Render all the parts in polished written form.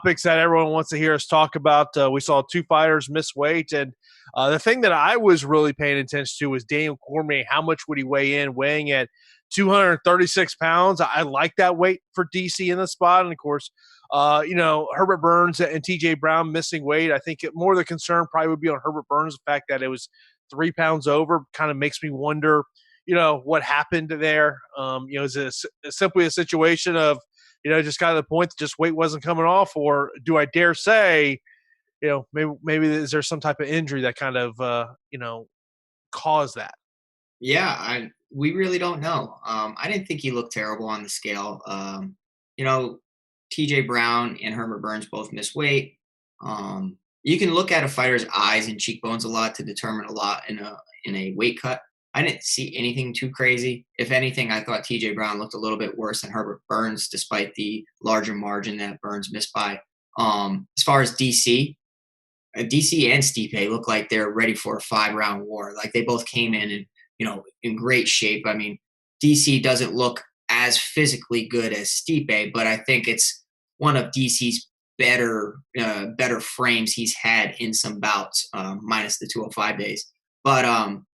Topics that everyone wants to hear us talk about. We saw two fighters miss weight, and the thing that I was really paying attention to was Daniel Cormier. How much would he weigh in? Weighing at 236 pounds. I like that weight for DC in the spot, and of course, Herbert Burns and TJ Brown missing weight. I think more of the concern probably would be on Herbert Burns. The fact that it was 3 pounds over kind of makes me wonder, what happened there. Is it simply a situation of just kind of the point that just weight wasn't coming off, or do I dare say, maybe is there some type of injury that kind of, caused that? Yeah, we really don't know. I didn't think he looked terrible on the scale. You know, TJ Brown and Herbert Burns both miss weight. You can look at a fighter's eyes and cheekbones a lot to determine a lot in a weight cut. I didn't see anything too crazy. If anything, I thought TJ Brown looked a little bit worse than Herbert Burns, despite the larger margin that Burns missed by. As far as DC and Stipe look like they're ready for a 5 round war. Like they both came in great shape. I mean, DC doesn't look as physically good as Stipe, but I think it's one of DC's better frames he's had in some bouts, minus the 205 days. But I'm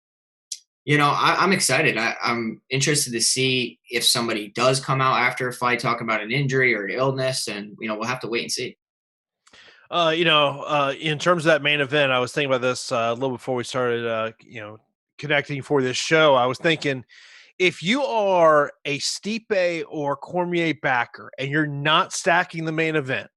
excited. I'm interested to see if somebody does come out after a fight talking about an injury or an illness, and we'll have to wait and see. In terms of that main event, I was thinking about this a little before we started, connecting for this show. I was thinking, if you are a Stipe or Cormier backer and you're not stacking the main event,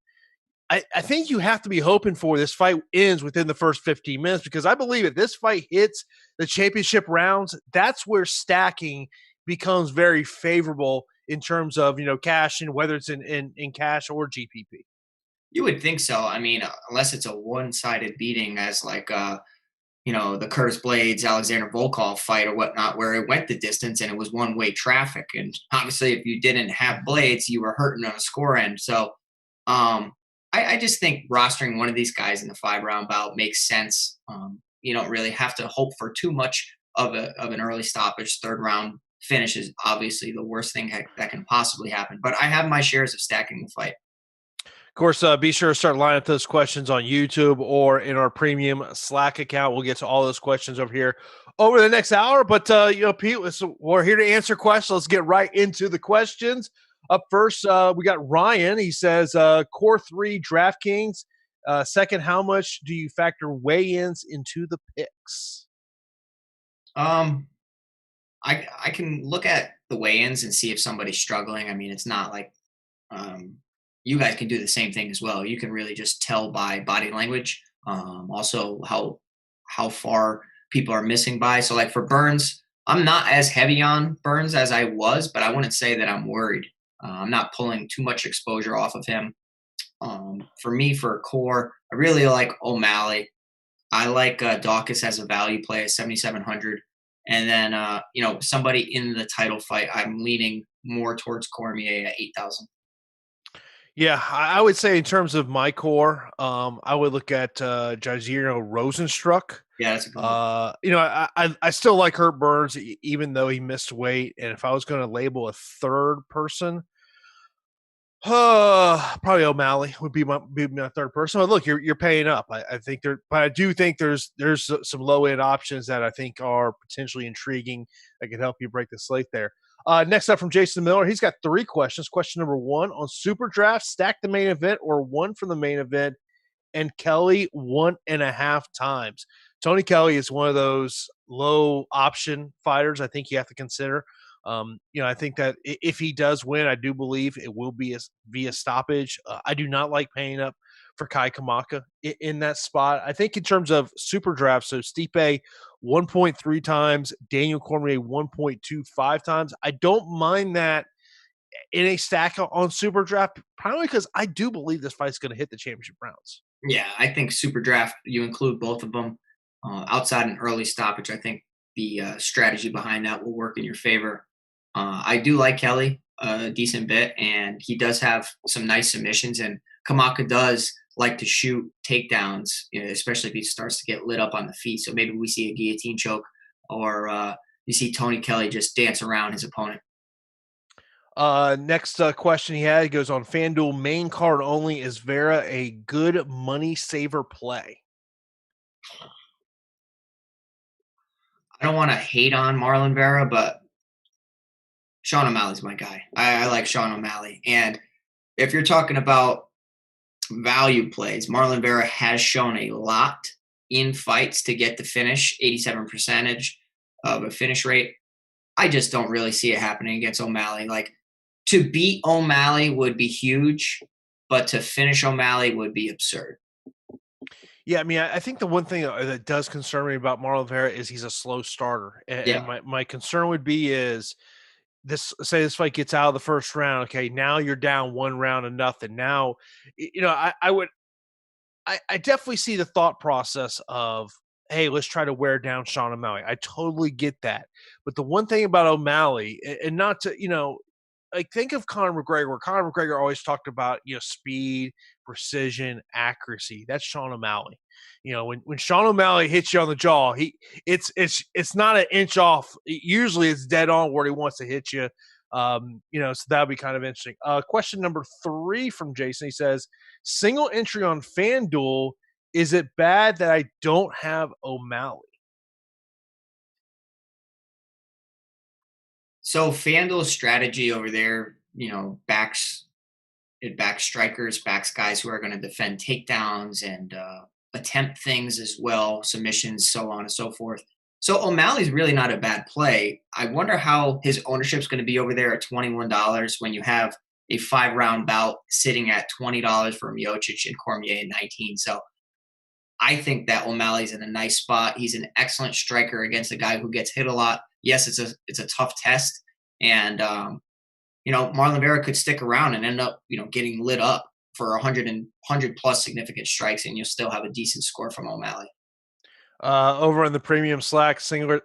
I think you have to be hoping for this fight ends within the first 15 minutes, because I believe if this fight hits the championship rounds, that's where stacking becomes very favorable in terms of, cash, and whether it's in cash or GPP. You would think so. I mean, unless it's a one-sided beating, as like the Curtis Blades Alexander Volkov fight or whatnot, where it went the distance and it was one-way traffic. And obviously, if you didn't have Blades, you were hurting on a score end. So, I just think rostering one of these guys in the 5 round bout makes sense. You don't really have to hope for too much of an early stoppage. Third round finish is obviously the worst thing that can possibly happen. But I have my shares of stacking the fight. Of course, be sure to start lining up those questions on YouTube or in our premium Slack account. We'll get to all those questions over here over the next hour. But, Pete, we're here to answer questions. Let's get right into the questions. Up first, we got Ryan. He says, Core 3 DraftKings. Second, how much do you factor weigh-ins into the picks? I can look at the weigh-ins and see if somebody's struggling. I mean, it's not like you guys can do the same thing as well. You can really just tell by body language. Also, how far people are missing by. So, like for Burns, I'm not as heavy on Burns as I was, but I wouldn't say that I'm worried. I'm not pulling too much exposure off of him. For me, for core, I really like O'Malley. I like Dawkins as a value play at 7,700. And then, somebody in the title fight, I'm leaning more towards Cormier at 8,000. Yeah, I would say in terms of my core, I would look at Jairzinho Rosenstruck. Yeah, that's a good one. I still like Herb Burns, even though he missed weight. And if I was going to label a third person, probably O'Malley would be my third person. But look, you're paying up. I think but I do think there's some low end options that I think are potentially intriguing that could help you break the slate there. Next up from Jason Miller, he's got 3 questions. Question number 1, on SuperDraft, stack the main event or one from the main event, and Kelly 1.5 times. Tony Kelly is one of those low option fighters I think you have to consider. I think that if he does win, I do believe it will be via stoppage. I do not like paying up for Kai Kamaka in that spot. I think in terms of SuperDraft, so Stipe 1.3 times, Daniel Cormier 1.25 times. I don't mind that in a stack on SuperDraft, primarily because I do believe this fight's going to hit the championship rounds. Yeah, I think SuperDraft, you include both of them. Outside an early stoppage, I think the strategy behind that will work in your favor. I do like Kelly a decent bit, and he does have some nice submissions, and Kamaka does like to shoot takedowns, especially if he starts to get lit up on the feet. So maybe we see a guillotine choke, or you see Tony Kelly just dance around his opponent. Next question he had goes on FanDuel main card only. Is Vera a good money saver play? I don't want to hate on Marlon Vera, but Sean O'Malley's my guy. I like Sean O'Malley. And if you're talking about value plays, Marlon Vera has shown a lot in fights to get the finish, 87% of a finish rate. I just don't really see it happening against O'Malley. Like, to beat O'Malley would be huge, but to finish O'Malley would be absurd. Yeah, I mean, I think the one thing that does concern me about Marlon Vera is he's a slow starter. And my concern would be is say this fight gets out of the first round. Okay, now you're down 1-0. Now, I definitely see the thought process of, hey, let's try to wear down Sean O'Malley. I totally get that. But the one thing about O'Malley, and not to, like, think of Conor McGregor. Conor McGregor always talked about, speed, precision, accuracy. That's Sean O'Malley. When Sean O'Malley hits you on the jaw, it's not an inch off. Usually it's dead on where he wants to hit you. So that would be kind of interesting. Question number 3 from Jason. He says, single entry on FanDuel. Is it bad that I don't have O'Malley? So FanDuel's strategy over there, backs strikers, backs guys who are going to defend takedowns and attempt things as well, submissions, so on and so forth. So O'Malley's really not a bad play. I wonder how his ownership is going to be over there at $21 when you have a 5-round bout sitting at $20 for Miocic and Cormier at 19. So I think that O'Malley's in a nice spot. He's an excellent striker against a guy who gets hit a lot. Yes, it's a tough test, and Marlon Vera could stick around and end up getting lit up for 100 plus significant strikes, and you'll still have a decent score from O'Malley. Over in the premium Slack, Singular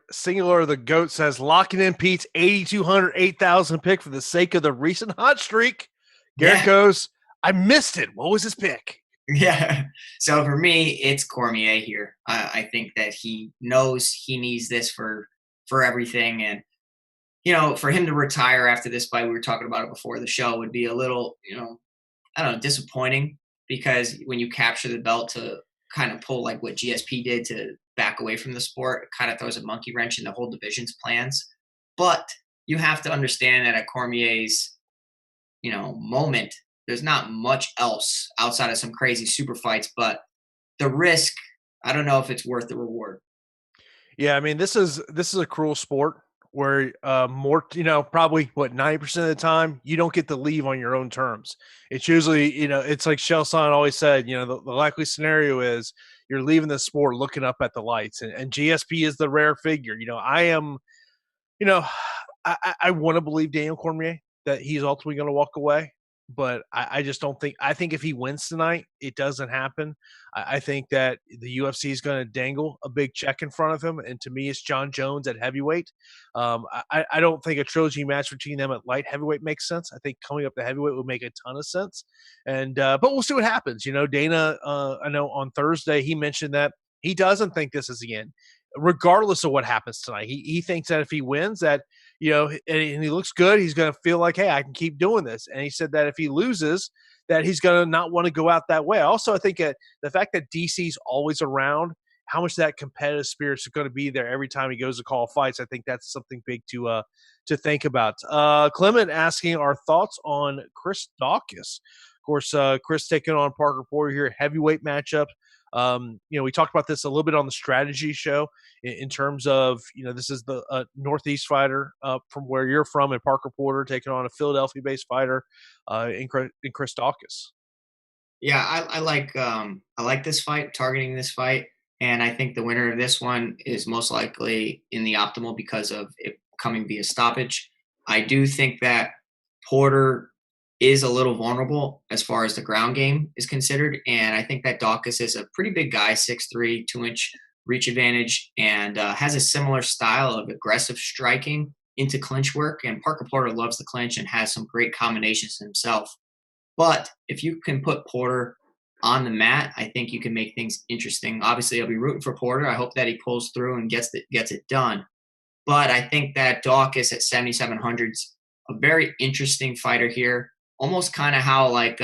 the GOAT says, locking in Pete's 8,200, 8,000 pick for the sake of the recent hot streak. Garrett goes, I missed it. What was his pick? Yeah. So for me, it's Cormier here. I think that he knows he needs this for everything. And, for him to retire after this fight, we were talking about it before the show, would be a little, I don't know, disappointing, because when you capture the belt to kind of pull like what GSP did to back away from the sport, it kind of throws a monkey wrench in the whole division's plans. But you have to understand that at Cormier's, moment, there's not much else outside of some crazy super fights, but the risk, I don't know if it's worth the reward. Yeah, I mean, this is a cruel sport where more, probably 90% of the time you don't get to leave on your own terms. It's usually, it's like Shelson always said, the likely scenario is you're leaving the sport looking up at the lights, and GSP is the rare figure. I am, I want to believe Daniel Cormier that he's ultimately going to walk away. But I just don't think – I think if he wins tonight, it doesn't happen. I think that the UFC is going to dangle a big check in front of him, and to me it's John Jones at heavyweight. I don't think a trilogy match between them at light heavyweight makes sense. I think coming up to heavyweight would make a ton of sense. And but we'll see what happens. Dana, I know on Thursday he mentioned that he doesn't think this is the end, regardless of what happens tonight. He thinks that if he wins that – and he looks good, he's going to feel like, hey, I can keep doing this. And he said that if he loses, that he's going to not want to go out that way. Also, I think the fact that DC's always around, how much that competitive spirit is going to be there every time he goes to call fights, I think that's something big to think about. Clement asking our thoughts on Chris Daukaus. Of course, Chris taking on Parker Porter here, heavyweight matchup. We talked about this a little bit on the strategy show in terms of, this is the Northeast fighter from where you're from, and Parker Porter taking on a Philadelphia-based fighter in Chris Daukaus. Yeah, I like this fight, targeting this fight, and I think the winner of this one is most likely in the optimal because of it coming via stoppage. I do think that Porter is a little vulnerable as far as the ground game is considered. And I think that Daukaus is a pretty big guy, 6'3", 2-inch reach advantage, and has a similar style of aggressive striking into clinch work. And Parker Porter loves the clinch and has some great combinations himself. But if you can put Porter on the mat, I think you can make things interesting. Obviously, I'll be rooting for Porter. I hope that he pulls through and gets it done. But I think that Daukaus at 7,700's a very interesting fighter here. Almost kind of how like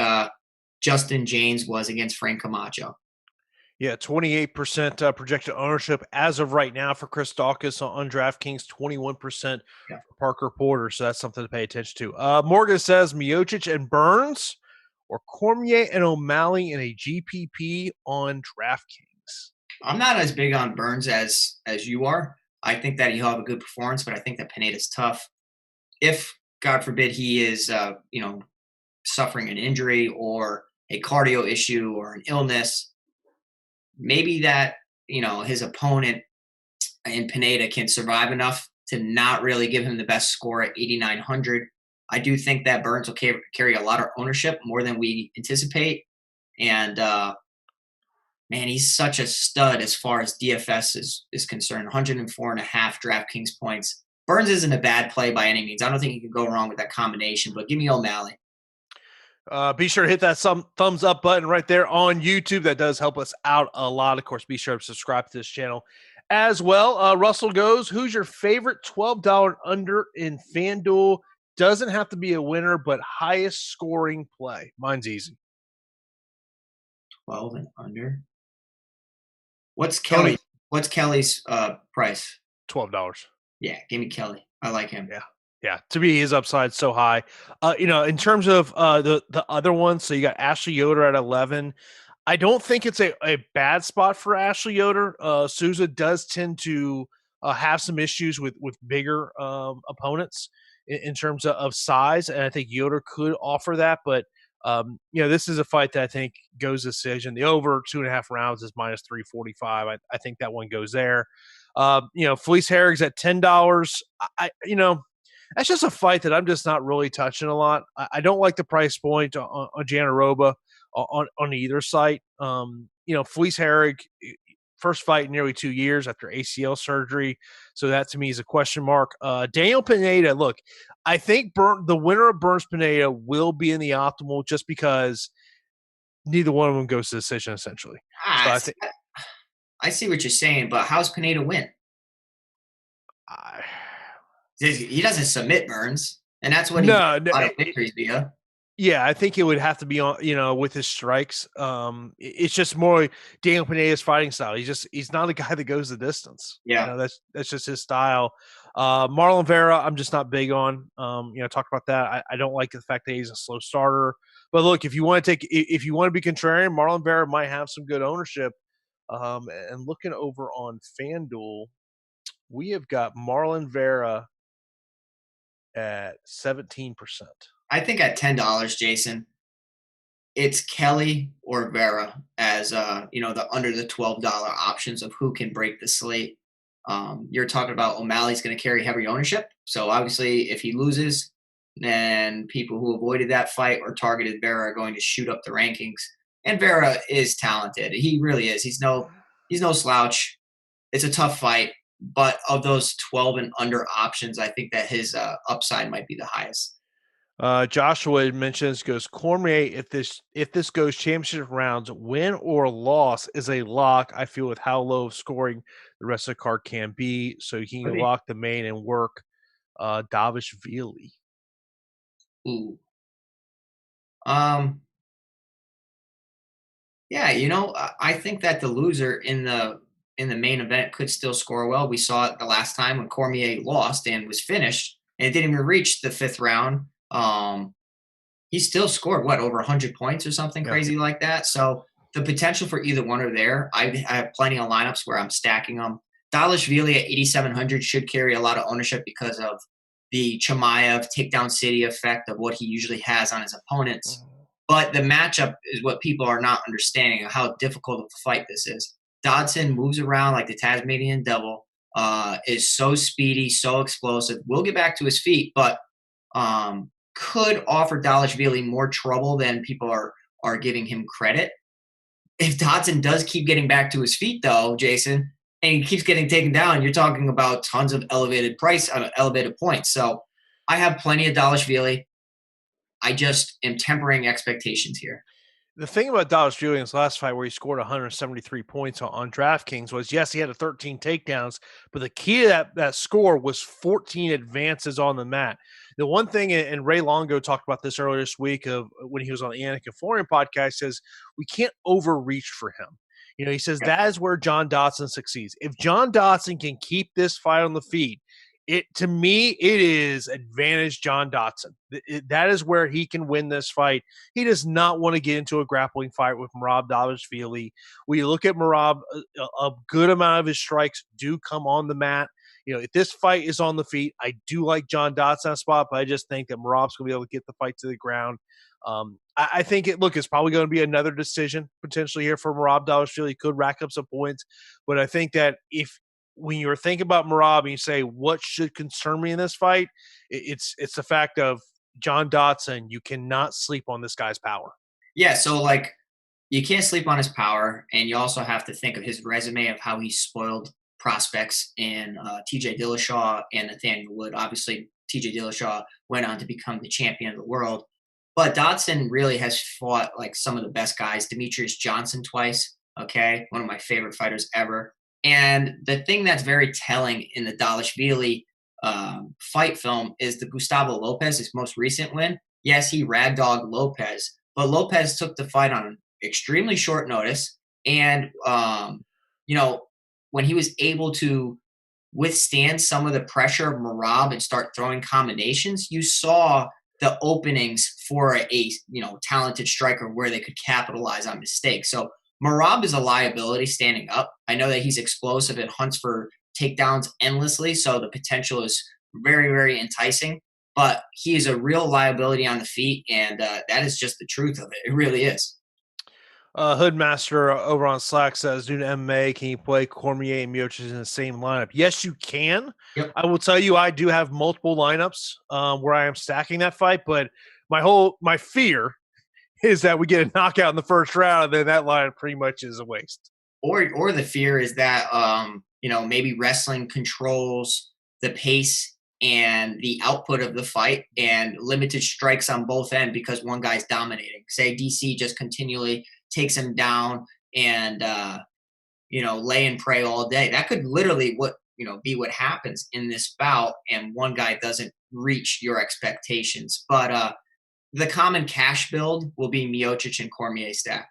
Justin James was against Frank Camacho. Yeah, 28% projected ownership as of right now for Chris Daukaus on DraftKings, 21% Yeah. for Parker Porter. So that's something to pay attention to. Morgan says Miocic and Burns or Cormier and O'Malley in a GPP on DraftKings. I'm not as big on Burns as you are. I think that he'll have a good performance, but I think that Pineda's tough. If, God forbid, he is, suffering an injury or a cardio issue or an illness, maybe that, his opponent in Pineda can survive enough to not really give him the best score at 8,900. I do think that Burns will carry a lot of ownership, more than we anticipate. And, man, he's such a stud as far as DFS is concerned. 104.5 DraftKings points. Burns isn't a bad play by any means. I don't think you can go wrong with that combination, but give me O'Malley. Be sure to hit that thumbs up button right there on YouTube. That does help us out a lot. Of course, be sure to subscribe to this channel as well. Russell goes, who's your favorite $12 under in FanDuel? Doesn't have to be a winner, but highest scoring play. Mine's easy. 12 and under. What's Kelly? What's Kelly's price? $12. Yeah, give me Kelly. I like him. Yeah. To me, his upside so high. In terms of the other ones, so you got Ashley Yoder at 11. I don't think it's a bad spot for Ashley Yoder. Souza does tend to have some issues with bigger opponents in terms of size, and I think Yoder could offer that. But this is a fight that I think goes decision. The over 2.5 rounds is minus 345. I think that one goes there. Felice Herrig's at $10. That's just a fight that I'm just not really touching a lot. I don't like the price point on Janaroba on either site. Felice Herrig, first fight in nearly 2 years after ACL surgery. So that to me is a question mark. Daniel Pineda, look, I think the winner of Burns Pineda will be in the optimal just because neither one of them goes to decision essentially. So I see what you're saying, but how's Pineda win? He doesn't submit Burns, and that's what he a lot of victories via. Yeah, I think it would have to be on, with his strikes. It's just more Daniel Pineda's fighting style. He's not a guy that goes the distance. Yeah, that's just his style. Marlon Vera, I'm just not big on. Talk about that. I don't like the fact that he's a slow starter. But look, if you want to be contrarian, Marlon Vera might have some good ownership. And looking over on FanDuel, we have got Marlon Vera at 17%. I think at $10, Jason, it's Kelly or Vera as the under the $12 options of who can break the slate. You're talking about O'Malley's going to carry heavy ownership, so obviously if he loses, then people who avoided that fight or targeted Vera are going to shoot up the rankings. And Vera is talented; he really is. He's no slouch. It's a tough fight. But of those 12 and under options, I think that his upside might be the highest. Joshua goes Cormier, if this goes championship rounds, win or loss is a lock. I feel with how low of scoring the rest of the card can be, so you can lock the main and work Davishvili. Ooh. I think that the loser in the main event could still score well. We saw it the last time when Cormier lost and was finished, and it didn't even reach the 5th round. He still scored over 100 points or something crazy like that. So the potential for either one are there. I have plenty of lineups where I'm stacking them. Dalishvili at 8,700 should carry a lot of ownership because of the Chimaev takedown city effect of what he usually has on his opponents. But the matchup is what people are not understanding of how difficult of a fight this is. Dodson moves around like the Tasmanian devil, is so speedy, so explosive. Will get back to his feet, but could offer Dalishvili more trouble than people are giving him credit. If Dodson does keep getting back to his feet, though, Jason, and he keeps getting taken down, you're talking about tons of elevated points. So I have plenty of Dalishvili. I just am tempering expectations here. The thing about Dalishvili in his last fight where he scored 173 points on DraftKings was, yes, he had 13 takedowns, but the key to that score was 14 advances on the mat. The one thing, and Ray Longo talked about this earlier this week of when he was on the Anik and Florian podcast, says we can't overreach for him. He says that is where John Dodson succeeds. If John Dodson can keep this fight on the feet, to me, it is advantage John Dodson. That is where he can win this fight. He does not want to get into a grappling fight with Merab Dvalishvili. We look at Merab, a good amount of his strikes do come on the mat. If this fight is on the feet, I do like John Dodson spot, but I just think that Merab's going to be able to get the fight to the ground. I think it's probably going to be another decision potentially here for Merab Dvalishvili. He could rack up some points, but I think that when you're thinking about Merab and you say, what should concern me in this fight, it's the fact of John Dodson. You cannot sleep on this guy's power. Yeah, so you can't sleep on his power, and you also have to think of his resume of how he spoiled prospects in TJ Dillashaw and Nathaniel Wood. Obviously, TJ Dillashaw went on to become the champion of the world. But Dodson really has fought some of the best guys. Demetrius Johnson twice, okay? One of my favorite fighters ever. And the thing that's very telling in the Dvalishvili fight film is the Gustavo Lopez, his most recent win. Yes, he ragdogged Lopez, but Lopez took the fight on extremely short notice. And, when he was able to withstand some of the pressure of Merab and start throwing combinations, you saw the openings for a talented striker where they could capitalize on mistakes. So Merab is a liability standing up. I know that he's explosive and hunts for takedowns endlessly, so the potential is very, very enticing. But he is a real liability on the feet, and that is just the truth of it. It really is. Hoodmaster over on Slack says, due to MMA, can you play Cormier and Miocic in the same lineup? Yes, you can. Yep. I will tell you, I do have multiple lineups where I am stacking that fight, but my fear is that we get a knockout in the first round, and then that lineup pretty much is a waste. Or the fear is that maybe wrestling controls the pace and the output of the fight, and limited strikes on both ends because one guy's dominating. Say DC just continually takes him down and lay and pray all day. That could literally be what happens in this bout, and one guy doesn't reach your expectations. But the common cash build will be Miocic and Cormier stack.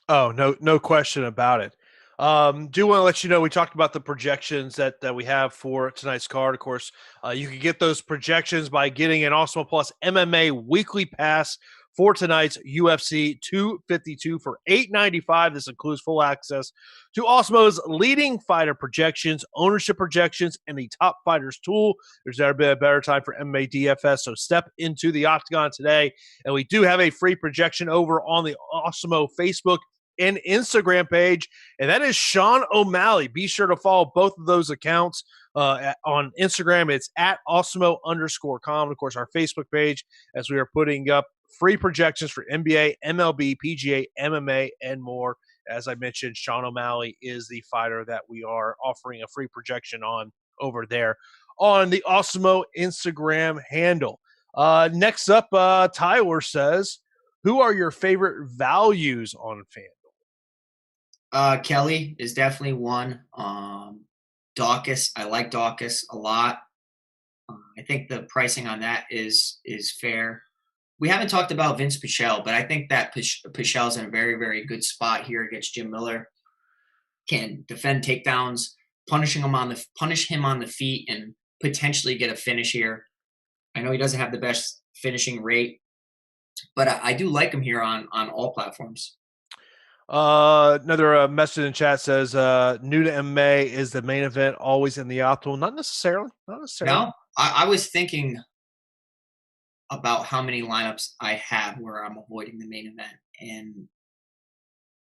Oh, no question about it. Do want to let you know we talked about the projections that we have for tonight's card. Of course, you can get those projections by getting an Awesemo Plus MMA weekly pass for tonight's UFC 252 for $8.95. This includes full access to Awesemo's leading fighter projections, ownership projections, and the top fighters tool. There's never been a better time for MMA DFS, so step into the octagon today. And we do have a free projection over on the Awesemo Facebook and Instagram page, and that is Sean O'Malley. Be sure to follow both of those accounts. On Instagram, it's at Awesemo_com. Of course, our Facebook page, as we are putting up free projections for NBA, MLB, PGA, MMA, and more. As I mentioned, Sean O'Malley is the fighter that we are offering a free projection on over there on the Awesemo Instagram handle. Next up, Tyler says, who are your favorite values on FanDuel? Kelly is definitely one. Dawkins, I like Dawkins a lot. I think the pricing on that is fair. We haven't talked about Vince Pichel, but I think that Pichel's in a very, very good spot here against Jim Miller. Can defend takedowns, punish him on the feet, and potentially get a finish here. I know he doesn't have the best finishing rate, but I do like him here on all platforms. Another message in chat says, new to MMA, is the main event always in the optimal? Not necessarily. No, I was thinking about how many lineups I have where I'm avoiding the main event. And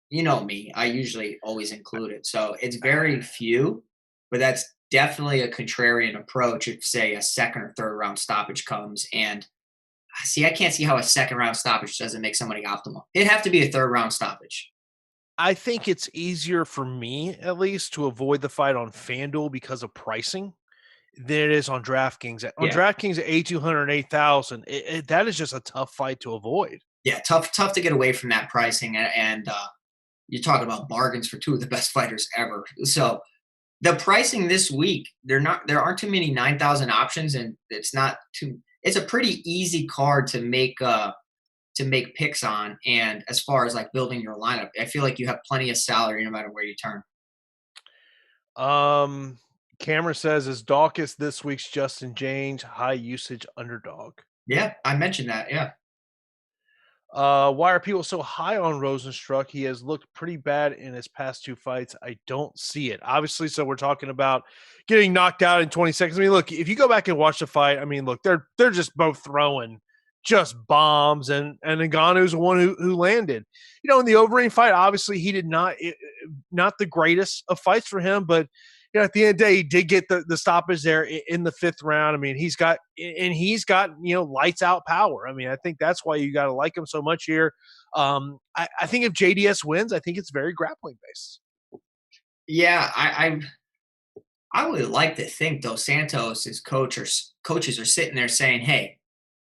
you know me, I usually always include it. So it's very few, but that's definitely a contrarian approach if, say, a second or third round stoppage comes. And I can't see how a second round stoppage doesn't make somebody optimal. It'd have to be a third round stoppage. I think it's easier for me, at least, to avoid the fight on FanDuel because of pricing than it is on DraftKings. On DraftKings at $8,200, $8,000, that is just a tough fight to avoid. Yeah, tough to get away from that pricing. And you're talking about bargains for two of the best fighters ever. So the pricing this week, there aren't too many 9,000 options, and it's not too. it's a pretty easy card to make picks on. And as far as like building your lineup, I feel like you have plenty of salary no matter where you turn. Um, Cameron says, is Dawkins this week's Justin James high usage underdog? Yeah, I mentioned that. Yeah. Why are people so high on Rosenstruck? He has looked pretty bad in his past 2 fights. I don't see it. Obviously, so we're talking about getting knocked out in 20 seconds. I mean, look, if you go back and watch the fight, I mean, look, they're just both throwing just bombs, and Ngannou's the one who landed. You know, in the Overeem fight, obviously he did not the greatest of fights for him, but you know, at the end of the day, he did get the stoppage there in the 5th round. I mean, he's got lights out power. I mean, I think that's why you got to like him so much here. I think if JDS wins, I think it's very grappling based. Yeah, I would like to think Dos Santos' coaches are sitting there saying, "Hey,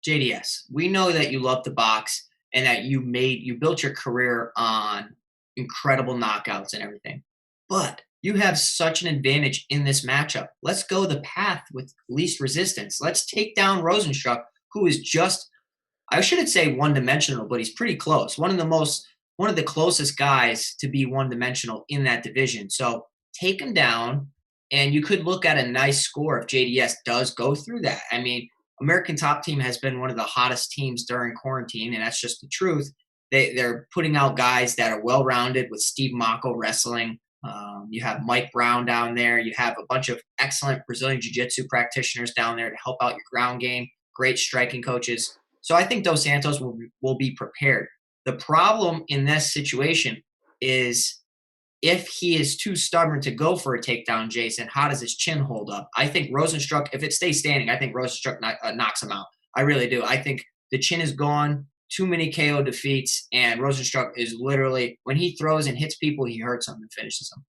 JDS, we know that you love to box and that you built your career on incredible knockouts and everything, but you have such an advantage in this matchup. Let's go the path with least resistance. Let's take down Rosenstruck, who is just, I shouldn't say one dimensional, but he's pretty close. One of the closest guys to be one dimensional in that division. So take him down, and you could look at a nice score if JDS does go through that. I mean, American Top Team has been one of the hottest teams during quarantine, and that's just the truth. They're putting out guys that are well rounded with Steve Mocco wrestling. You have Mike Brown down there. You have a bunch of excellent Brazilian Jiu-Jitsu practitioners down there to help out your ground game. Great striking coaches. So I think Dos Santos will be prepared. The problem in this situation is if he is too stubborn to go for a takedown, Jason, how does his chin hold up? I think Rosenstruck, if it stays standing, I think Rosenstruck knocks him out. I really do. I think the chin is gone, too many KO defeats, and Rosenstruck is literally, when he throws and hits people, he hurts them and finishes them.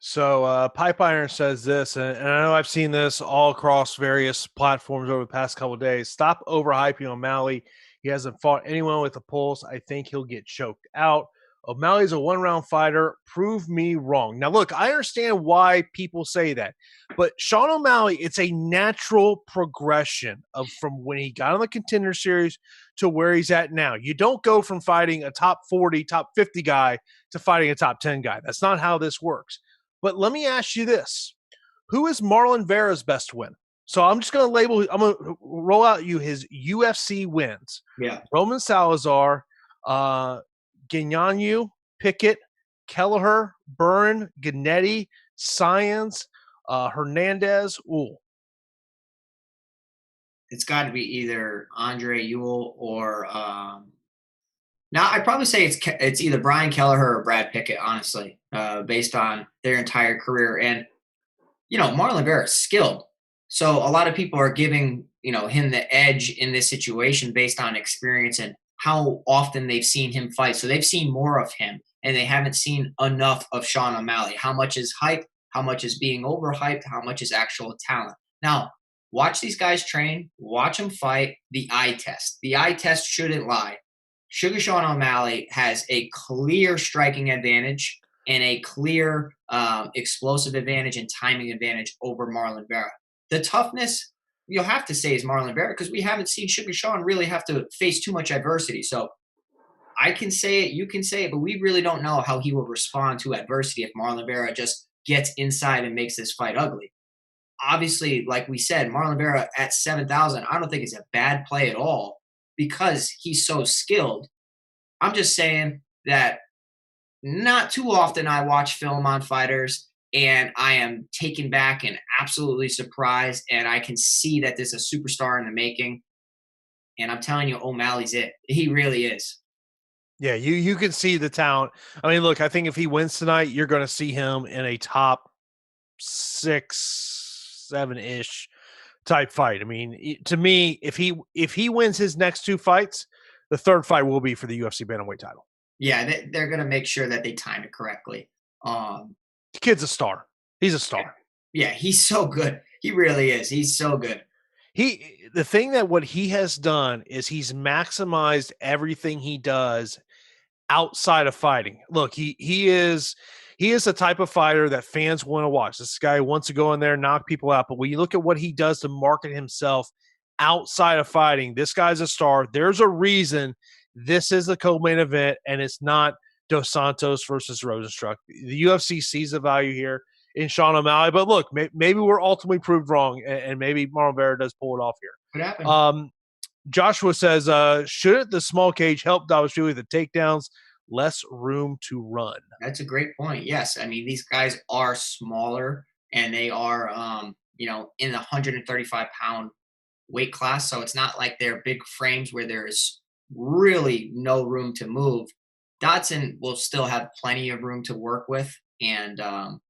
So Pipe Iron says this, and I know I've seen this all across various platforms over the past couple of days. Stop overhyping O'Malley. He hasn't fought anyone with a pulse. I think he'll get choked out. O'Malley's a one-round fighter. Prove me wrong. Now, look, I understand why people say that, but Sean O'Malley, it's a natural progression from when he got on the Contender Series to where he's at now. You don't go from fighting a top 40, top 50 guy to fighting a top 10 guy. That's not how this works. But let me ask you this. Who is Marlon Vera's best win? So I'm just going to roll out his UFC wins. Yeah. Roman Salazar, Gagnon, Pickett, Kelleher, Byrne, Gennady, Science, Hernandez. Ooh. It's got to be either Andre Ewell or now I'd probably say it's either Brian Kelleher or Brad Pickett, honestly, based on their entire career. And Marlon Vera is skilled, so a lot of people are giving him the edge in this situation based on experience and how often they've seen him fight. So they've seen more of him, and they haven't seen enough of Sean O'Malley. How much is hype? How much is being overhyped? How much is actual talent? Now, watch these guys train. Watch them fight. The eye test. The eye test shouldn't lie. Sugar Sean O'Malley has a clear striking advantage and a clear explosive advantage and timing advantage over Marlon Vera. The toughness, you'll have to say, is Marlon Vera because we haven't seen Sugar Sean really have to face too much adversity. So I can say it, you can say it, but we really don't know how he will respond to adversity if Marlon Vera just gets inside and makes this fight ugly. Obviously, like we said, Marlon Vera at 7,000, I don't think it's a bad play at all because he's so skilled. I'm just saying that not too often I watch film on fighters and I am taken back and absolutely surprised, and I can see that there's a superstar in the making. And I'm telling you, O'Malley's it. He really is. Yeah, you can see the talent. I mean, look, I think if he wins tonight, you're going to see him in a top 6, 7-ish type fight. I mean, to me, if he wins his next 2 fights, the 3rd fight will be for the UFC bantamweight title. Yeah, they're going to make sure that they time it correctly. The kid's a star. He's a star. Yeah, he's so good. He really is. He's so good. The thing that what he has done is he's maximized everything he does outside of fighting. Look, he is the type of fighter that fans want to watch. This guy wants to go in there and knock people out. But when you look at what he does to market himself outside of fighting. This guy's a star. There's a reason this is the co-main event, and it's not Dos Santos versus Rosenstruck. The UFC sees the value here in Sean O'Malley, but look, maybe we're ultimately proved wrong, and maybe Marlon Vera does pull it off here. What happened? Joshua says, shouldn't the small cage help Dawashvili with the takedowns? Less room to run. That's a great point. Yes. I mean, these guys are smaller and they are, in the 135-pound weight class. So it's not like they're big frames where there's really no room to move. Dotson will still have plenty of room to work with and,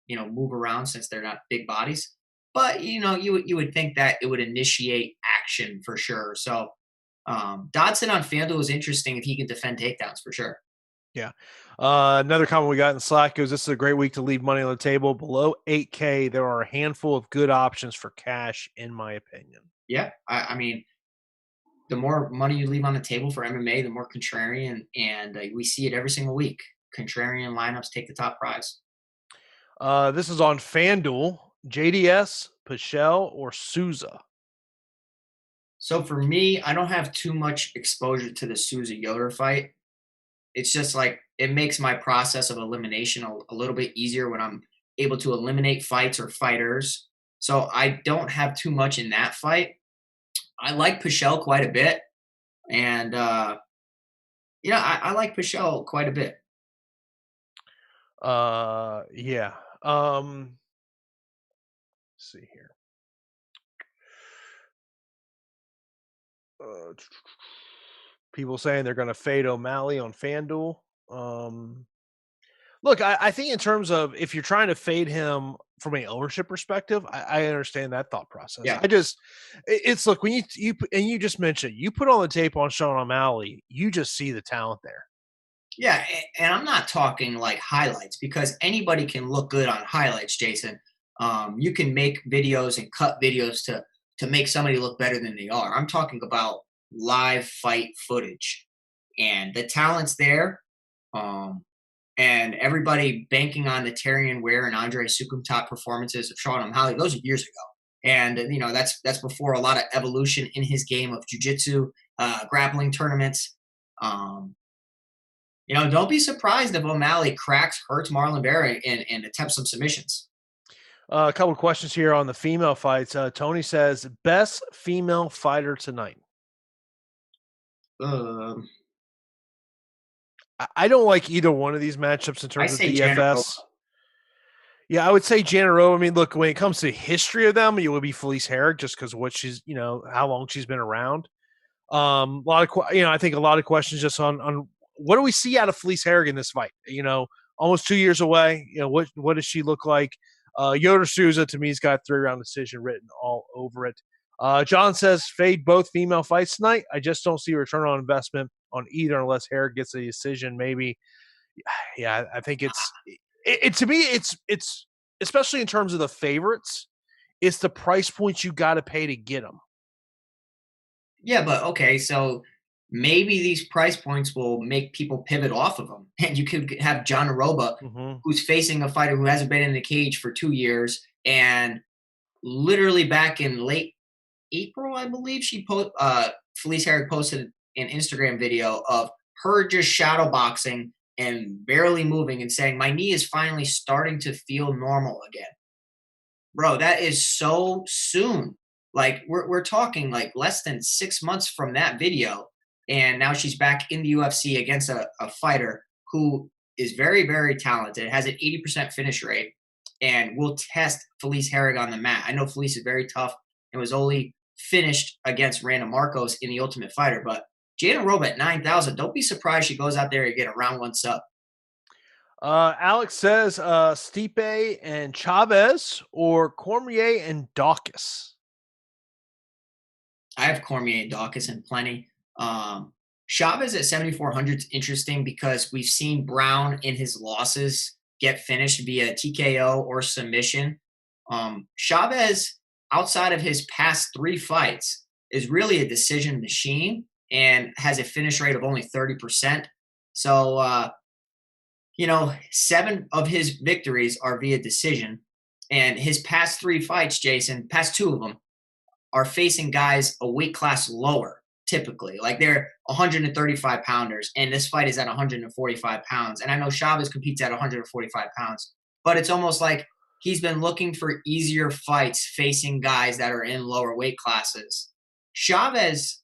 move around since they're not big bodies. But, you would think that it would initiate action for sure. So Dotson on FanDuel is interesting if he can defend takedowns for sure. Yeah. Another comment we got in Slack goes, this is a great week to leave money on the table. Below 8K, there are a handful of good options for cash, in my opinion. Yeah. I mean, the more money you leave on the table for MMA, the more contrarian, and we see it every single week. Contrarian lineups take the top prize. This is on FanDuel. JDS, Pichel, or Souza? So for me, I don't have too much exposure to the Souza Yoder fight. It's just like it makes my process of elimination a little bit easier when I'm able to eliminate fights or fighters. So I don't have too much in that fight. I like Pichel quite a bit. And, I like Pichel quite a bit. Yeah. Let's see here. People saying they're going to fade O'Malley on FanDuel. Look, I think in terms of if you're trying to fade him from an ownership perspective, I understand that thought process. Yeah. It's look, when you just mentioned, you put on the tape on Sean O'Malley, you just see the talent there. Yeah, and I'm not talking like highlights because anybody can look good on highlights, Jason. You can make videos and cut videos to make somebody look better than they are. I'm talking about live fight footage, and the talent's there. And everybody banking on the Terrion Ware and Andre Sukum top performances of Sean O'Malley. Those are years ago, and that's before a lot of evolution in his game of jiu-jitsu, grappling tournaments. Don't be surprised if O'Malley hurts Marlon Vera and attempts some submissions. A couple of questions here on the female fights. Tony says, best female fighter tonight. I don't like either one of these matchups in terms of DFS. Yeah, I would say Janarova. I mean, look, when it comes to history of them, it would be Felice Herrig just because what she's, how long she's been around. I think a lot of questions just on what do we see out of Felice Herrig in this fight? Almost 2 years away. What does she look like? Yoder Souza to me has got 3-round decision written all over it. John says fade both female fights tonight. I just don't see return on investment on either unless Herrig gets a decision. Maybe. Yeah, I think to me it's especially in terms of the favorites, it's the price points you got to pay to get them. Yeah, but okay, so maybe these price points will make people pivot off of them. And you could have John Aroba, who's facing a fighter who hasn't been in the cage for 2 years. And literally back in late April, I believe, Felice Herrig posted an Instagram video of her just shadow boxing and barely moving and saying, my knee is finally starting to feel normal again. Bro, that is so soon. Like we're talking like less than 6 months from that video. And now she's back in the UFC against a fighter who is very, very talented, has an 80% finish rate, and will test Felice Herrig on the mat. I know Felice is very tough and was only finished against Randa Marcos in the Ultimate Fighter. But Jada Roba at 9,000, don't be surprised she goes out there and get a round one sub. Alex says Stipe and Chavez or Cormier and Dawkins. I have Cormier and Dawkins in plenty. Chavez at 7,400 is interesting because we've seen Brown in his losses get finished via TKO or submission. Chavez, outside of his past 3 fights, is really a decision machine and has a finish rate of only 30%. So, 7 of his victories are via decision. And his past 3 fights, Jason, past 2 of them, are facing guys a weight class lower, typically. Like they're 135 pounders, and this fight is at 145 pounds. And I know Chavez competes at 145 pounds, but it's almost like he's been looking for easier fights facing guys that are in lower weight classes. Chavez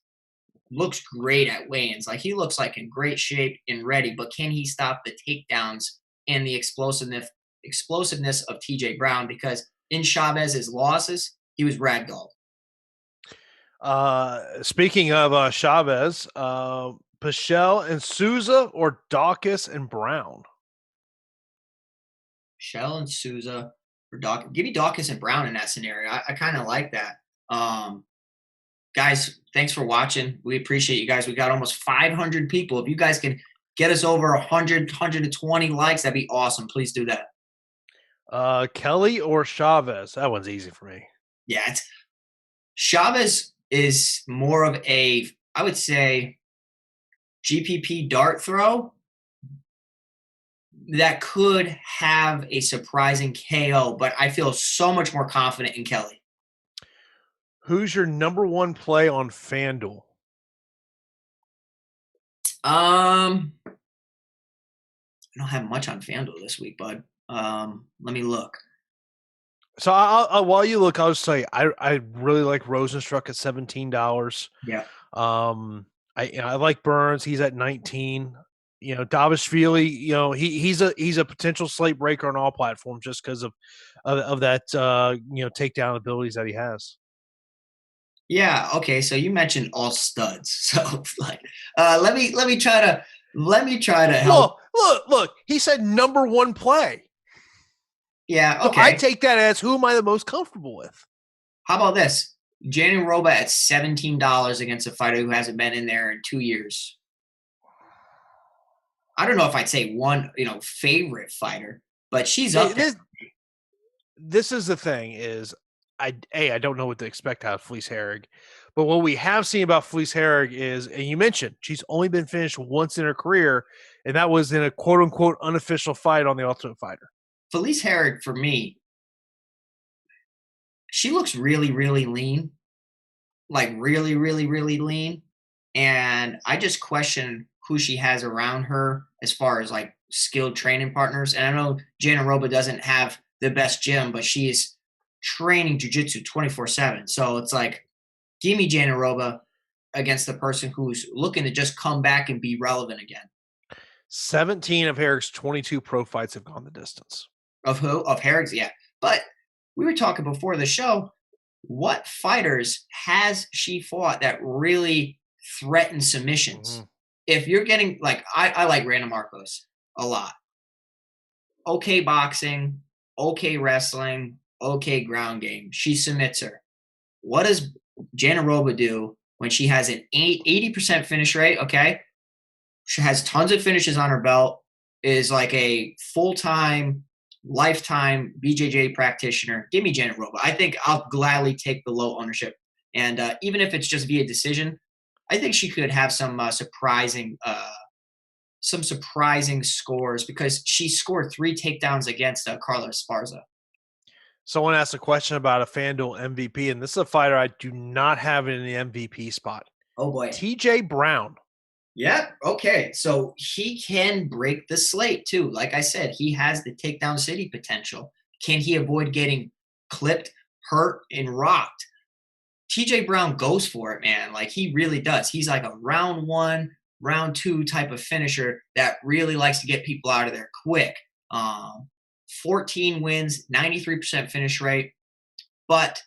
looks great at weigh-ins. Like he looks like in great shape and ready, but can he stop the takedowns and the explosiveness of TJ Brown? Because in Chavez's losses, he was ragdolled. Speaking of Chavez, Pichel and Souza or Dawkins and Brown? Pichel and Souza or Dawkins. Give me Dawkins and Brown in that scenario. I kind of like that. Guys, thanks for watching. We appreciate you guys. We got almost 500 people. If you guys can get us over 100, 120 likes, that'd be awesome. Please do that. Kelly or Chavez? That one's easy for me. Yeah, Chavez is more of a, I would say, GPP dart throw that could have a surprising KO, but I feel so much more confident in Kelly. Who's your number one play on FanDuel? I don't have much on FanDuel this week, bud. Let me look. So while you look, I'll just tell you, I really like Rosenstruck at $17. Yeah. I like Burns. He's at 19. Davishvili, he's a potential slate breaker on all platforms just because of that takedown abilities that he has. Yeah. Okay. So you mentioned all studs. So let me try to help. Look. He said number one play. Yeah. Okay. So I take that as who am I the most comfortable with? How about this? Jane Roba at $17 against a fighter who hasn't been in there in 2 years. I don't know if I'd say one, favorite fighter, but she's up there. This is the thing is, I don't know what to expect out of Felice Herrig, but what we have seen about Felice Herrig is, and you mentioned she's only been finished once in her career, and that was in a quote unquote unofficial fight on The Ultimate Fighter. Felice Herrig, for me, she looks really, really lean, like really, really, really lean, and I just question who she has around her as far as like skilled training partners. And I know Jana Roba doesn't have the best gym, but she is training jiu-jitsu 24/7. So it's like, give me Jana Roba against the person who's looking to just come back and be relevant again. 17 of Herrick's 22 pro fights have gone the distance. Of who? Of Herrick's, yeah. But we were talking before the show, what fighters has she fought that really threaten submissions? Mm-hmm. If you're getting, like, I like Randa Marcos a lot. Okay boxing, okay wrestling, okay ground game. She submits her. What does Jana Roba do when she has an 80% finish rate, okay? She has tons of finishes on her belt, is like a full-time, lifetime BJJ practitioner. Give me Jana Roba. I think I'll gladly take the low ownership. And even if it's just via decision, I think she could have some surprising scores because she scored 3 takedowns against Carlos Esparza. Someone asked a question about a FanDuel MVP, and this is a fighter I do not have in the MVP spot. Oh, boy. TJ Brown. Yeah, okay. So he can break the slate, too. Like I said, he has the takedown city potential. Can he avoid getting clipped, hurt, and rocked? TJ Brown goes for it, man. Like, he really does. He's like a round 1, round 2 type of finisher that really likes to get people out of there quick. 14 wins, 93% finish rate. But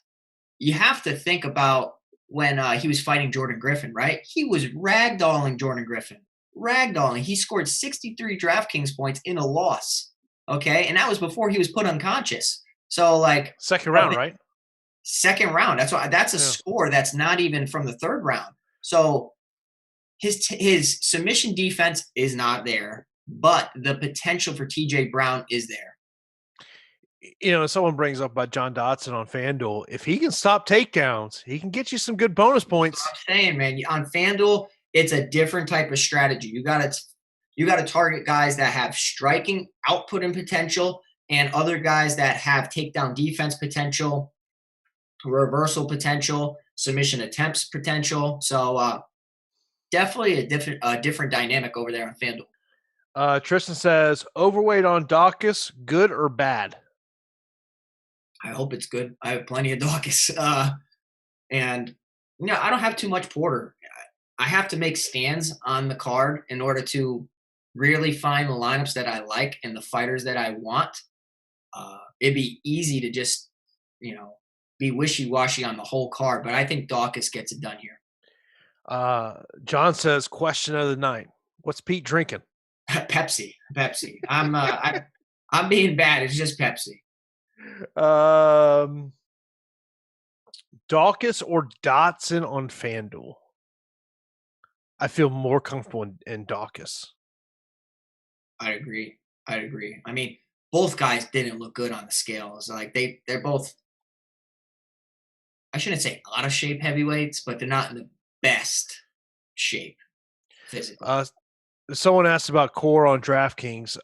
you have to think about when he was fighting Jordan Griffin, right? He was ragdolling Jordan Griffin. Ragdolling. He scored 63 DraftKings points in a loss. Okay? And that was before he was put unconscious. So, like... Second round, right? Second round. That's a score that's not even from the third round. So his submission defense is not there, but the potential for TJ Brown is there. Someone brings up about John Dodson on FanDuel. If he can stop takedowns, he can get you some good bonus points. That's what I'm saying, man. On FanDuel, it's a different type of strategy. You got to target guys that have striking output and potential, and other guys that have takedown defense potential, reversal potential. submission attempts potential. So definitely a different dynamic over there on FanDuel. Tristan says, overweight on Dawkins, good or bad? I hope it's good. I have plenty of Dawkins. And I don't have too much Porter. I have to make stands on the card in order to really find the lineups that I like and the fighters that I want. It'd be easy to just, be wishy-washy on the whole card, but I think Dawkins gets it done here. John says, question of the night. What's Pete drinking? Pepsi. I'm being bad. It's just Pepsi. Dawkins or Dotson on FanDuel? I feel more comfortable in Dawkins. I agree. I mean, both guys didn't look good on the scales. Like they're both, I shouldn't say out of shape heavyweights, but they're not in the best shape physically. Someone asked about Core on DraftKings.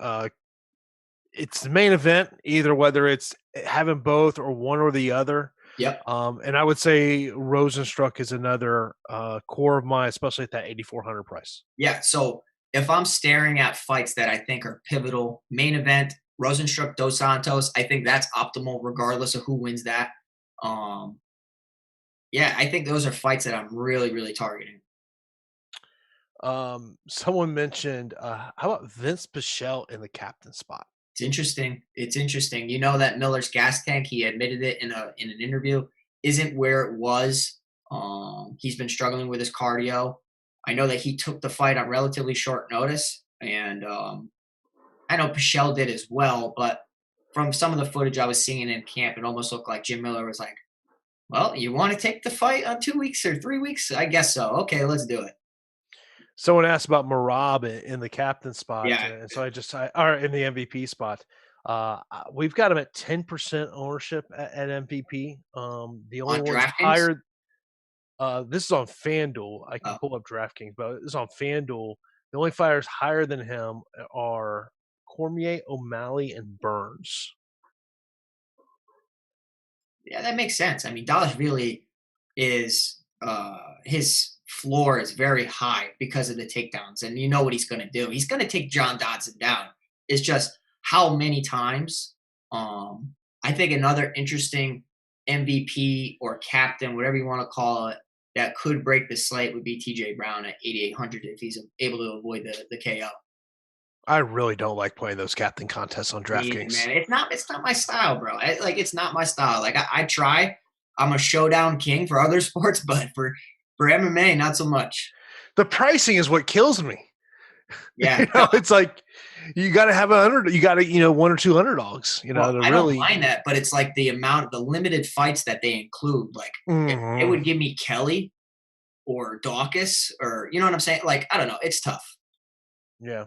It's the main event, either whether it's having both or one or the other. Yep. And I would say Rosenstruck is another core of mine, especially at that 8,400 price. Yeah. So if I'm staring at fights that I think are pivotal, main event, Rosenstruck, Dos Santos, I think that's optimal regardless of who wins that. Yeah, I think those are fights that I'm really, really targeting. Someone mentioned, how about Vince Pichel in the captain spot? It's interesting. You know that Miller's gas tank, he admitted it in an interview, isn't where it was. He's been struggling with his cardio. I know that he took the fight on relatively short notice, and I know Pichel did as well, but from some of the footage I was seeing in camp, it almost looked like Jim Miller was like, well, you want to take the fight on 2 weeks or 3 weeks? I guess so. Okay, let's do it. Someone asked about Marab in the captain spot, Yeah. and so or in the MVP spot. We've got him at 10% ownership at MVP. The only ones higher. This is on FanDuel. I can pull up DraftKings, but this is on FanDuel. The only fighters higher than him are Cormier, O'Malley, and Burns. Yeah, that makes sense. I mean, Dallas really is his floor is very high because of the takedowns, and you know what he's going to do. He's going to take John Dodson down. It's just how many times. I think another interesting MVP or captain, whatever you want to call it, that could break the slate would be TJ Brown at 8,800 if he's able to avoid the KO. I really don't like playing those captain contests on DraftKings. Man, it's not my style, bro. It's not my style. Like I try. I'm a showdown king for other sports, but for MMA, not so much. The pricing is what kills me. Yeah, it's like you got to have you got to one or two underdogs. I don't mind that, but it's like the limited fights that they include. Like it would give me Kelly or Dawkins, or you know what I'm saying. Like I don't know, it's tough. Yeah.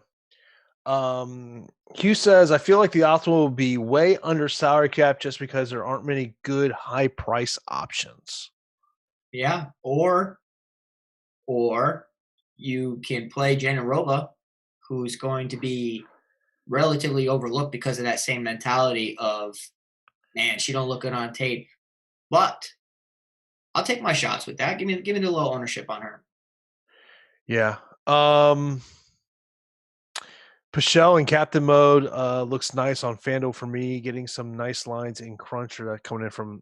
Hugh says, I feel like the optimal will be way under salary cap just because there aren't many good high price options. Yeah. Or you can play Janarova, who's going to be relatively overlooked because of that same mentality of, man, she don't look good on tape. But I'll take my shots with that. Give me a little ownership on her. Yeah. Pichel in captain mode looks nice on FanDuel for me, getting some nice lines in Cruncher that coming in from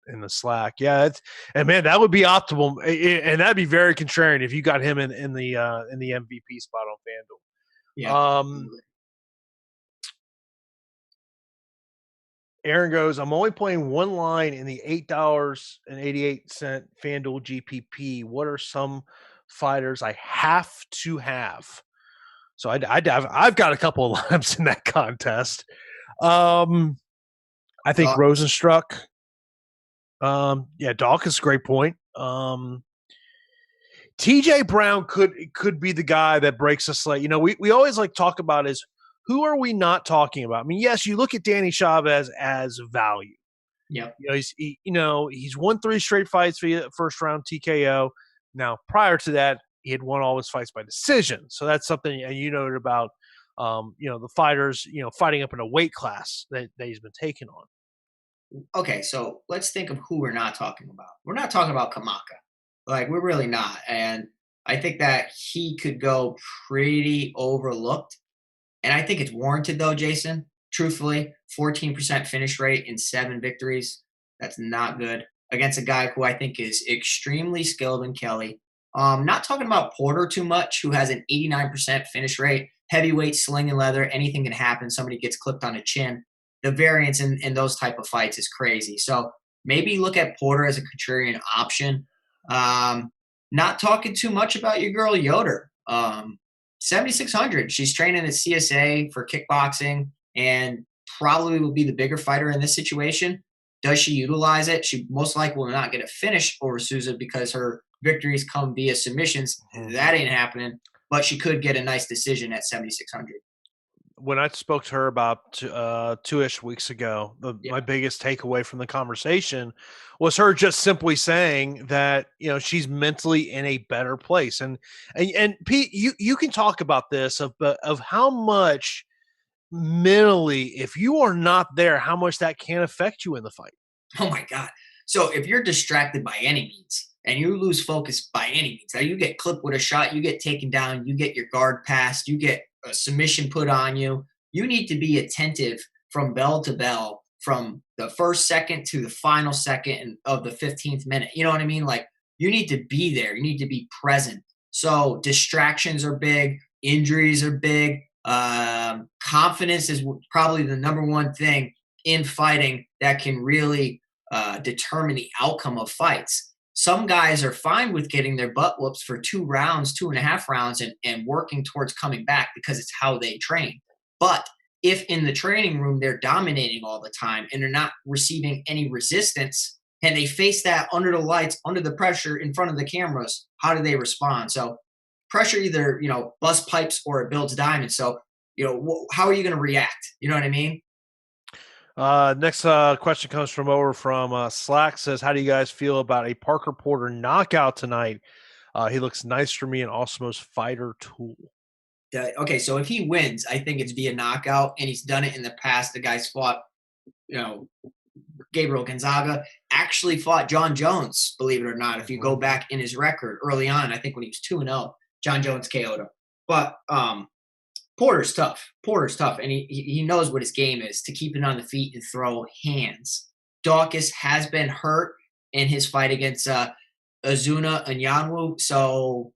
in the Slack. Yeah, and man, that would be optimal, and that'd be very contrarian if you got him in the MVP spot on FanDuel. Yeah. Aaron goes, I'm only playing one line in the $8.88 FanDuel GPP. What are some fighters I have to have? So I've got a couple of lineups in that contest. I think Rosenstruck. Dawkins is a great point. TJ Brown could be the guy that breaks the slate. We always talk about is who are we not talking about? I mean, yes, you look at Danny Chavez as value. Yeah. He's won 3 straight fights via first round TKO. Now, prior to that, he had won all his fights by decision. So that's something you noted about, the fighters, fighting up in a weight class that he's been taken on. Okay, so let's think of who we're not talking about. We're not talking about Kamaka. Like, we're really not. And I think that he could go pretty overlooked. And I think it's warranted, though, Jason. Truthfully, 14% finish rate in 7 victories. That's not good against a guy who I think is extremely skilled in Kelly. Not talking about Porter too much, who has an 89% finish rate, heavyweight, sling and leather. Anything can happen. Somebody gets clipped on the chin. The variance in those type of fights is crazy. So maybe look at Porter as a contrarian option. Um, Not talking too much about your girl Yoder. 7,600. She's training at CSA for kickboxing and probably will be the bigger fighter in this situation. Does she utilize it? She most likely will not get a finish over Souza because her victories come via submissions. That ain't happening. But she could get a nice decision at 7,600. When I spoke to her about 2-ish weeks ago, my Yeah. biggest takeaway from the conversation was her just simply saying that she's mentally in a better place, and Pete, you can talk about this of how much mentally, if you are not there, how much that can affect you in the fight. Oh my God. So if you're distracted by any means and you lose focus by any means, now you get clipped with a shot, you get taken down, you get your guard passed, you get a submission put on you, you need to be attentive from bell to bell, from the first second to the final second of the 15th minute. You know what I mean? Like, you need to be there, you need to be present. So distractions are big, injuries are big. Confidence is probably the number one thing in fighting that can really determine the outcome of fights. Some guys are fine with getting their butt whoops for 2 rounds, 2.5 rounds, and working towards coming back because it's how they train. But if in the training room they're dominating all the time and they're not receiving any resistance and they face that under the lights, under the pressure in front of the cameras, how do they respond? So pressure either, bust pipes or it builds diamonds. So, how are you going to react? You know what I mean? Next question comes from Slack. Says, how do you guys feel about a Parker Porter knockout tonight? He looks nice for me and Awesemo's fighter tool. Okay, so if he wins, I think it's via knockout, and he's done it in the past. The guy's fought, Gabriel Gonzaga actually fought John Jones, believe it or not. If you go back in his record early on, I think when he was 2-0, John Jones KO'd him. But Porter's tough. Porter's tough, and he knows what his game is, to keep it on the feet and throw hands. Dawkins has been hurt in his fight against Azuna Anyanwu, so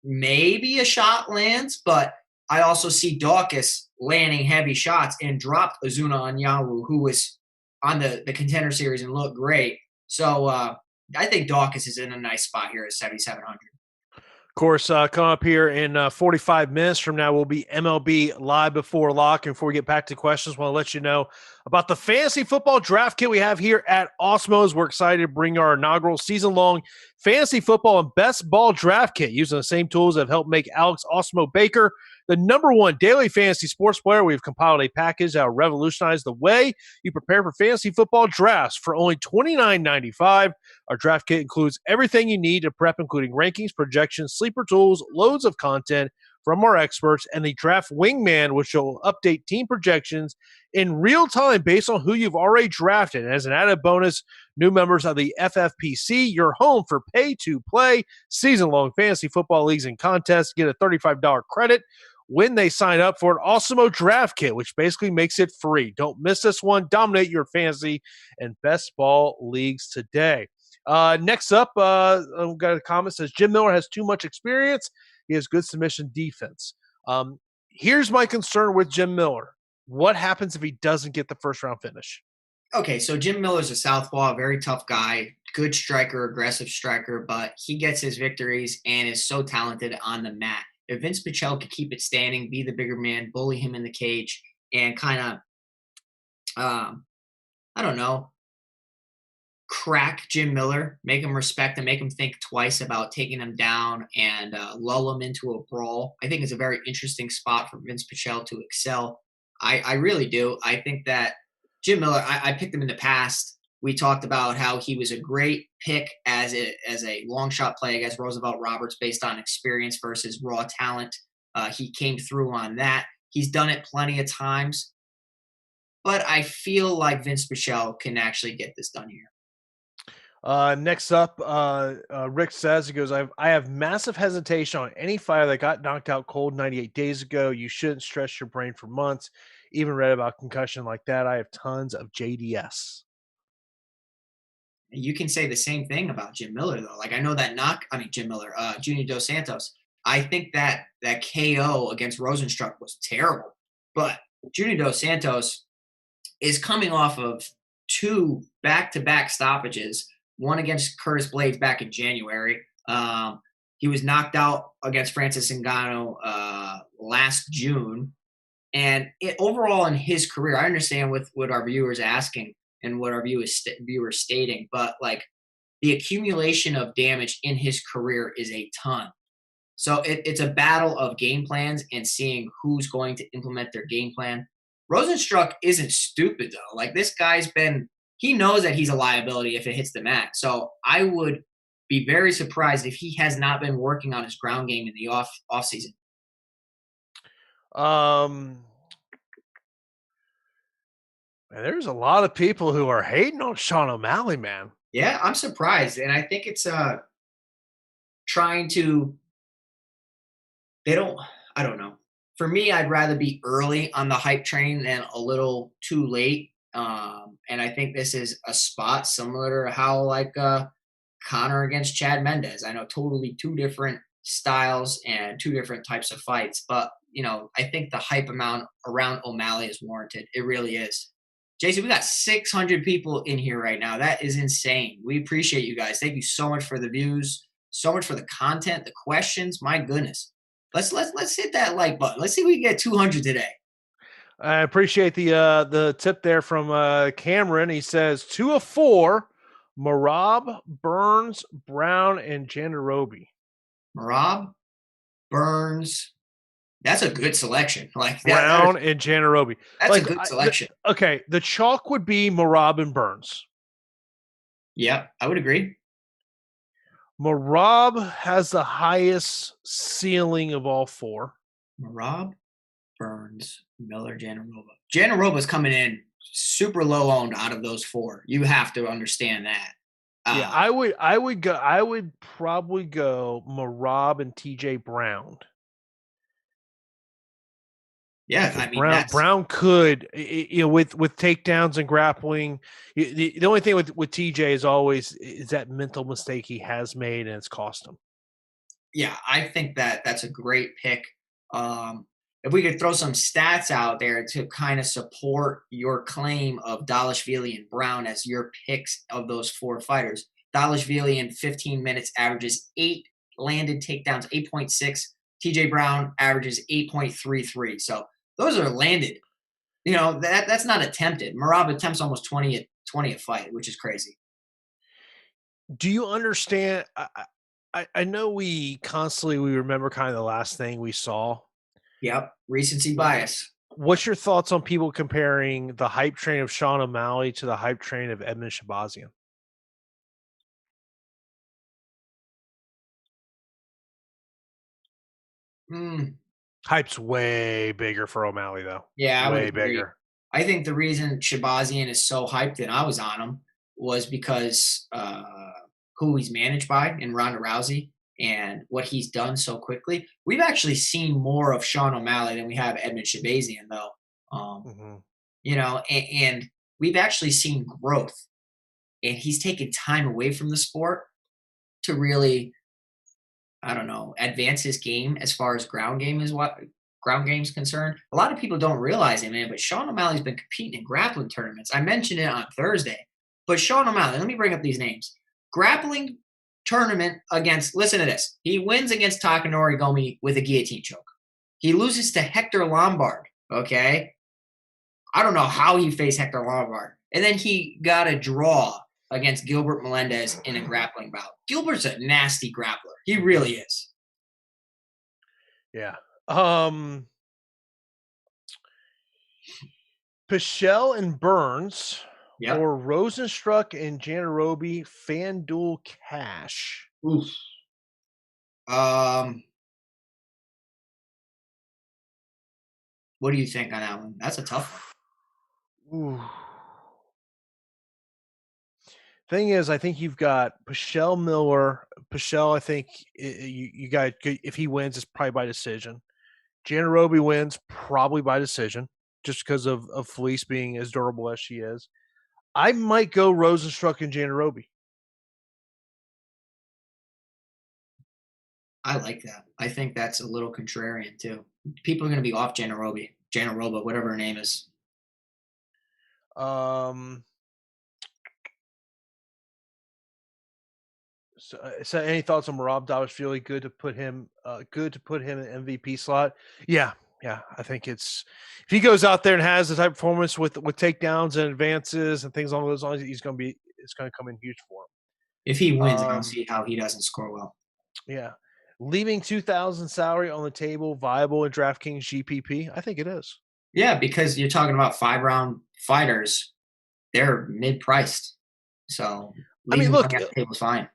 maybe a shot lands, but I also see Dawkins landing heavy shots and dropped Azuna Anyanwu, who was on the contender series and looked great. So I think Dawkins is in a nice spot here at 7,700. Of course, coming up here in 45 minutes from now will be MLB Live Before Lock. And before we get back to questions, I want to let you know about the fantasy football draft kit we have here at Awesemo's. We're excited to bring our inaugural season-long fantasy football and best ball draft kit using the same tools that have helped make Alex Awesemo Baker the #1 daily fantasy sports player. We've compiled a package that will revolutionize the way you prepare for fantasy football drafts for only $29.95. Our draft kit includes everything you need to prep, including rankings, projections, sleeper tools, loads of content from our experts, and the draft wingman, which will update team projections in real time based on who you've already drafted. And as an added bonus, new members of the FFPC, your home for pay-to-play season-long fantasy football leagues and contests, get a $35 credit when they sign up for an Awesemo draft kit, which basically makes it free. Don't miss this one. Dominate your fantasy and best ball leagues today. Next up, we've got a comment that says Jim Miller has too much experience. He has good submission defense. Here's my concern with Jim Miller. What happens if he doesn't get the first round finish? Okay, so Jim Miller's a southpaw, a very tough guy, good striker, aggressive striker, but he gets his victories and is so talented on the mat. If Vince Pichel could keep it standing, be the bigger man, bully him in the cage, and kind of, I don't know, crack Jim Miller, make him respect him, make him think twice about taking him down and lull him into a brawl. I think it's a very interesting spot for Vince Pichel to excel. I really do. I think that Jim Miller, I picked him in the past. We talked about how he was a great pick as a long shot play against Roosevelt Roberts based on experience versus raw talent. He came through on that. He's done it plenty of times. but I feel like Vince Pichel can actually get this done here. Next up, Rick says, he goes, I have massive hesitation on any fighter that got knocked out cold 98 days ago. You shouldn't stress your brain for months. Even read about concussion like that. I have tons of JDS. You can say the same thing about Jim Miller, though. Like, I know that Jim Miller, Junior Dos Santos. I think that KO against Rosenstruck was terrible, but Junior Dos Santos is coming off of 2 back-to-back stoppages, one against Curtis Blades back in January. He was knocked out against Francis Ngannou last June. And overall in his career, I understand what our viewers asking and what our viewers stating, but like the accumulation of damage in his career is a ton. So it's a battle of game plans and seeing who's going to implement their game plan. Rosenstruck isn't stupid though. Like this guy's he knows that he's a liability if it hits the mat. So I would be very surprised if he has not been working on his ground game in the off season. There's a lot of people who are hating on Sean O'Malley, man. Yeah, I'm surprised. And I think it's trying to I don't know. For me, I'd rather be early on the hype train than a little too late. And I think this is a spot similar to how like Conor against Chad Mendes. I know totally 2 different styles and 2 different types of fights, but I think the hype amount around O'Malley is warranted. It really is. Jason, we got 600 people in here right now. That is insane. We appreciate you guys. Thank you so much for the views, so much for the content, the questions. My goodness. Let's hit that like button. Let's see if we can get 200 today. I appreciate the tip there from Cameron. He says 2 of 4, Merab, Burns, Brown, and Janarobi. Merab, Burns. That's a good selection. Like Brown and Janarobi. That's like, a good selection. Okay, the chalk would be Merab and Burns. Yep, I would agree. Merab has the highest ceiling of all 4. Merab, Burns, Miller, Janaroba. Janaroba's coming in super low owned out of those 4. You have to understand that. Yeah, I would probably go Merab and TJ Brown. Yeah, I mean, Brown could, with takedowns and grappling. The only thing with TJ is that mental mistake he has made, and it's cost him. Yeah, I think that's a great pick. If we could throw some stats out there to kind of support your claim of Dalashvili and Brown as your picks of those 4 fighters. Dalashvili in 15 minutes averages 8 landed takedowns, 8.6. TJ Brown averages 8.33. So those are landed. That's not attempted. Merab attempts almost 20 a fight, which is crazy. Do you understand? I know we remember kind of the last thing we saw. Yep, recency bias. What's your thoughts on people comparing the hype train of Sean O'Malley to the hype train of Edmund Shabazian? Hype's way bigger for O'Malley, though. Yeah, way bigger. I think the reason Shabazian is so hyped and I was on him was because who he's managed by in Ronda Rousey and what he's done so quickly. We've actually seen more of Sean O'Malley than we have Edmund Shabazian, though. And we've actually seen growth. And he's taken time away from the sport to really, advance his game as far as ground game is concerned. A lot of people don't realize it, man, but Sean O'Malley's been competing in grappling tournaments. I mentioned it on Thursday, but Sean O'Malley, let me bring up these names. Grappling tournament listen to this. He wins against Takanori Gomi with a guillotine choke. He loses to Hector Lombard, okay? I don't know how he faced Hector Lombard. And then he got a draw against Gilbert Melendez in a grappling bout. Gilbert's a nasty grappler. He really is. Yeah. Pichel and Burns, or Rosenstruck and Janarobi, FanDuel cash. Oof. What do you think on that one? That's a tough Ooh. Thing is, I think you've got Pichelle Miller. Pichelle, I think you got if he wins, it's probably by decision. Janarobi wins probably by decision, just because of Felice being as durable as she is. I might go Rosenstruck and Janarobi. I like that. I think that's a little contrarian too. People are going to be off Janaroba, whatever her name is. So any thoughts on Merab Dvalishvili? Good to put him in MVP slot. Yeah, I think it's if he goes out there and has the type of performance with takedowns and advances and things along those lines, it's going to come in huge for him. If he wins, I don't see how he doesn't score well. Yeah, leaving 2,000 salary on the table, viable in DraftKings GPP. I think it is. Yeah, because you're talking about 5-round fighters, they're mid-priced, so leaving look, money on the table is fine.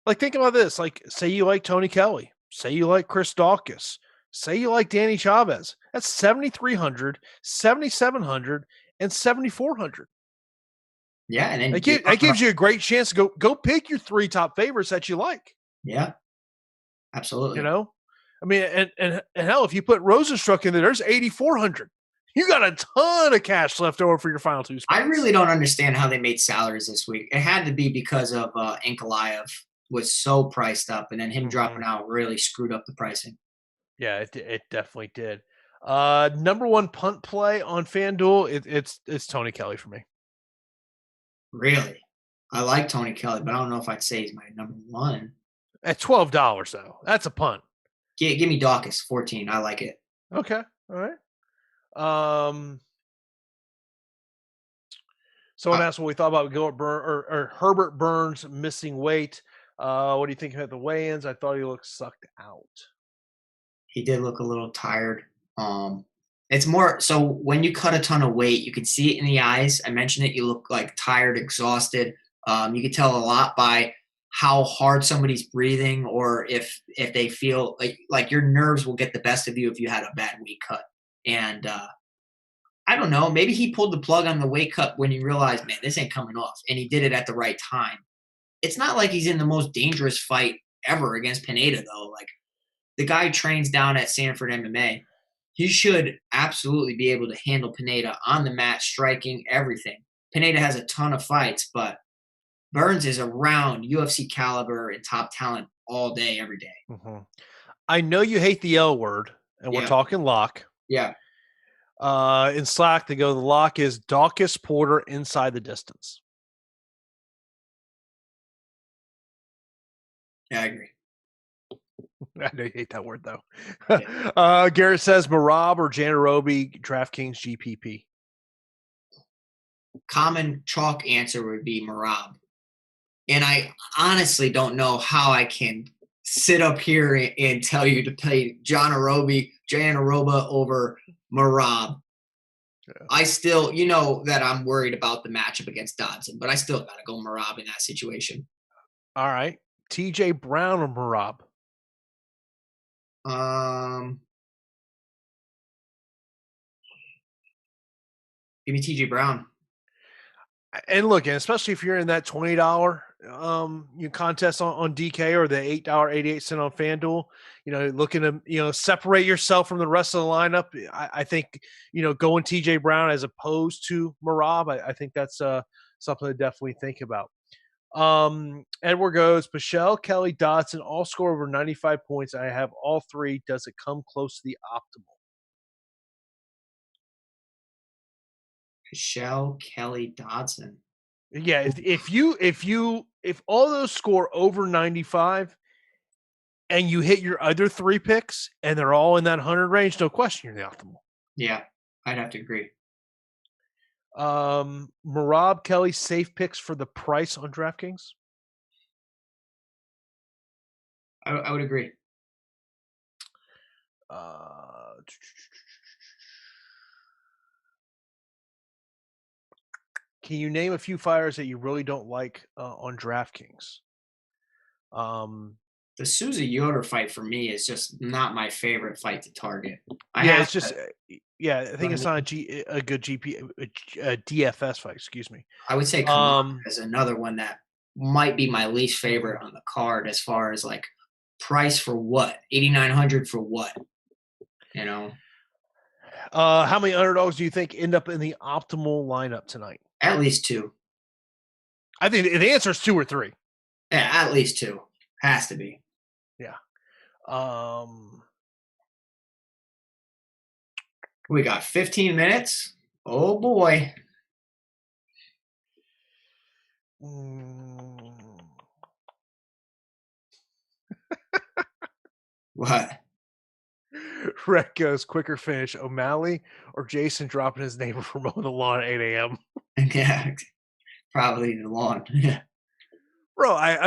Like, think about this. Like, say you like Tony Kelly. Say you like Chris Daukaus. Say you like Danny Chavez. That's 7,300, 7,700, and 7,400. Yeah, and then that gives you a great chance to go pick your 3 top favorites that you like. Yeah, absolutely. You know, I mean, and hell, if you put Rosenstruck in there, there's 8,400. You got a ton of cash left over for your final 2 spots. I really don't understand how they made salaries this week. It had to be because of Ankalaev was so priced up, and then him dropping out really screwed up the pricing. Yeah, it definitely did. Number 1 punt play on FanDuel, it's Tony Kelly for me. Really? I like Tony Kelly, but I don't know if I'd say he's my number 1. At $12, though. That's a punt. Give me Daukaus, 14. I like it. Okay. All right. Someone asked what we thought about Herbert Burns missing weight. What do you think about the weigh-ins? I thought he looked sucked out. He did look a little tired. It's more so when you cut a ton of weight, you can see it in the eyes. I mentioned it. You look like tired, exhausted. You can tell a lot by how hard somebody's breathing, or if they feel like your nerves will get the best of you if you had a bad weight cut. And I don't know, maybe he pulled the plug on the weight cut when he realized, man, this ain't coming off, and he did it at the right time. It's not like he's in the most dangerous fight ever against Pineda, though. Like, the guy trains down at Sanford MMA. He should absolutely be able to handle Pineda on the mat, striking, everything. Pineda has a ton of fights, but Burns is around UFC caliber and top talent all day, every day. Mm-hmm. I know you hate the L word, and we're talking lock. Yeah. In Slack, the lock is Daukaus Porter inside the distance. Yeah, I agree. I know you hate that word, though. Yeah. Garrett says Merab or Janarobi, DraftKings GPP. Common chalk answer would be Merab. And I honestly don't know how I can sit up here and tell you to play Janaroba over Merab. Yeah. I still, that I'm worried about the matchup against Dodson, but I still got to go Merab in that situation. All right. TJ Brown or Merab? Give me TJ Brown. And look, especially if you're in that $20 contest on DK or the $8.88 on FanDuel, looking to separate yourself from the rest of the lineup. I think going TJ Brown as opposed to Merab, I think that's something to definitely think about. Edward goes Pichelle, Kelly, Dotson, all score over 95 points. I have all 3. Does it come close to the optimal? Pichelle, Kelly, Dodson. Yeah, if all those score over 95 and you hit your other 3 picks and they're all in that 100 range, no question you're the optimal. Yeah, I'd have to agree. Merab, Kelly, safe picks for the price on DraftKings? I would agree. Can you name a few fighters that you really don't like on DraftKings? The Souza Yoder fight for me is just not my favorite fight to target. It's just Yeah, I think it's not a good DFS fight. Excuse me. I would say Kamara is another one that might be my least favorite on the card as far as like price for what? 8,900 for what? You know? How many underdogs do you think end up in the optimal lineup tonight? At least 2. I think the answer is 2 or 3. Yeah, at least 2. Has to be. Yeah. We got 15 minutes. Oh boy. What? Rhett goes, quicker finish, O'Malley or Jason dropping his neighbor from mowing the lawn at 8 a.m.? Yeah, probably the lawn. Yeah. Bro, I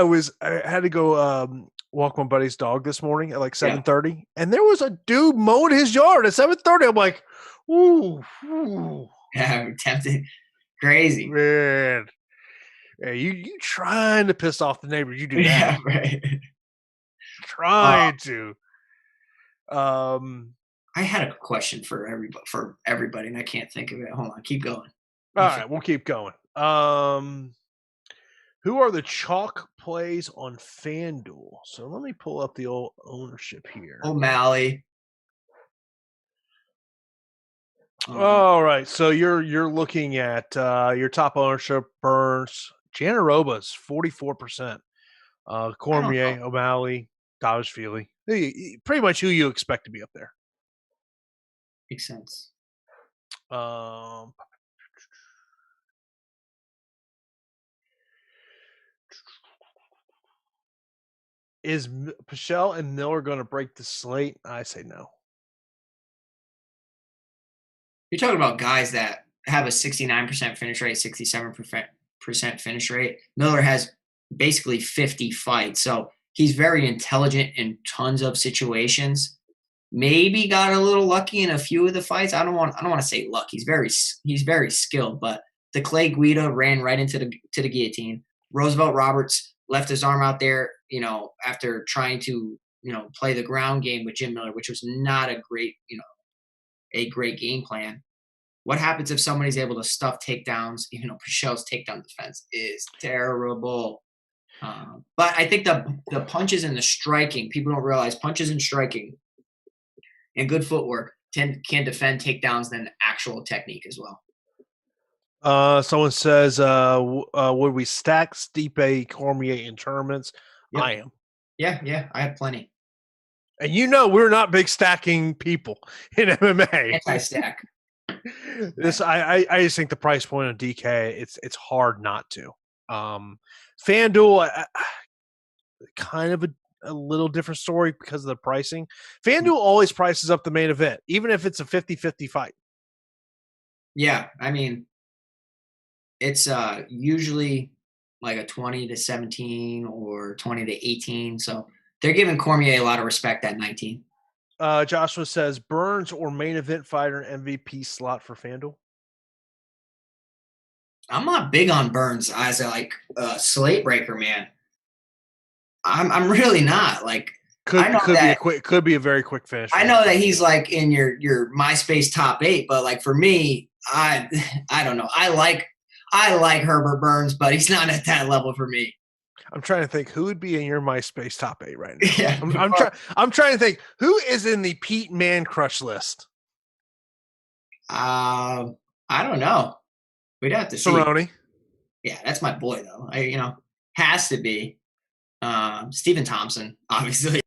had to go walk my buddy's dog this morning at like 7:30, and there was a dude mowing his yard at 7:30. I'm like, ooh. Yeah, I'm tempted. Crazy. Man. Yeah, you trying to piss off the neighbors, you do that. Yeah, right. Trying to. I had a question for everybody, and I can't think of it. Hold on, keep going. All right, we'll keep going. Who are the chalk plays on FanDuel? So let me pull up the old ownership here. O'Malley. All right, so you're looking at your top ownership: Burns, Janaroba's 44%, Cormier, O'Malley, Dodge-Feely. Pretty much who you expect to be up there. Makes sense. Is Pichel and Miller going to break the slate? I say no. You're talking about guys that have a 69% finish rate, 67% finish rate. Miller has basically 50 fights, so he's very intelligent in tons of situations. Maybe got a little lucky in a few of the fights. I don't want to say luck. He's very skilled, but the Clay Guida ran right into the guillotine. Roosevelt Roberts left his arm out there, after trying to, play the ground game with Jim Miller, which was not a great game plan. What happens if somebody's able to stuff takedowns? Even though Pichel's takedown defense is terrible. But I think the punches and the striking, people don't realize punches and striking and good footwork can defend takedowns than actual technique as well. Someone says, would we stack Stipe Cormier in tournaments? Yep. I am. Yeah, I have plenty. And we're not big stacking people in MMA. Anti-stack. I just think the price point on DK, it's hard not to. FanDuel, kind of a little different story because of the pricing. FanDuel always prices up the main event, even if it's a 50-50 fight. Yeah, I mean, it's usually like a 20-17 or 20-18. So they're giving Cormier a lot of respect at 19. Joshua says, Burns or main event fighter MVP slot for FanDuel? I'm not big on Burns as a slate breaker, man. I'm really not. Could be a very quick finish. I know that he's like in your MySpace top 8, but like for me, I don't know. I like Herbert Burns, but he's not at that level for me. I'm trying to think who would be in your MySpace top 8 right now. Yeah, I'm trying to think who is in the Pete Man Crush list. I don't know. We'd have to see. Cerrone. Yeah, that's my boy though. Has to be Stephen Thompson, obviously.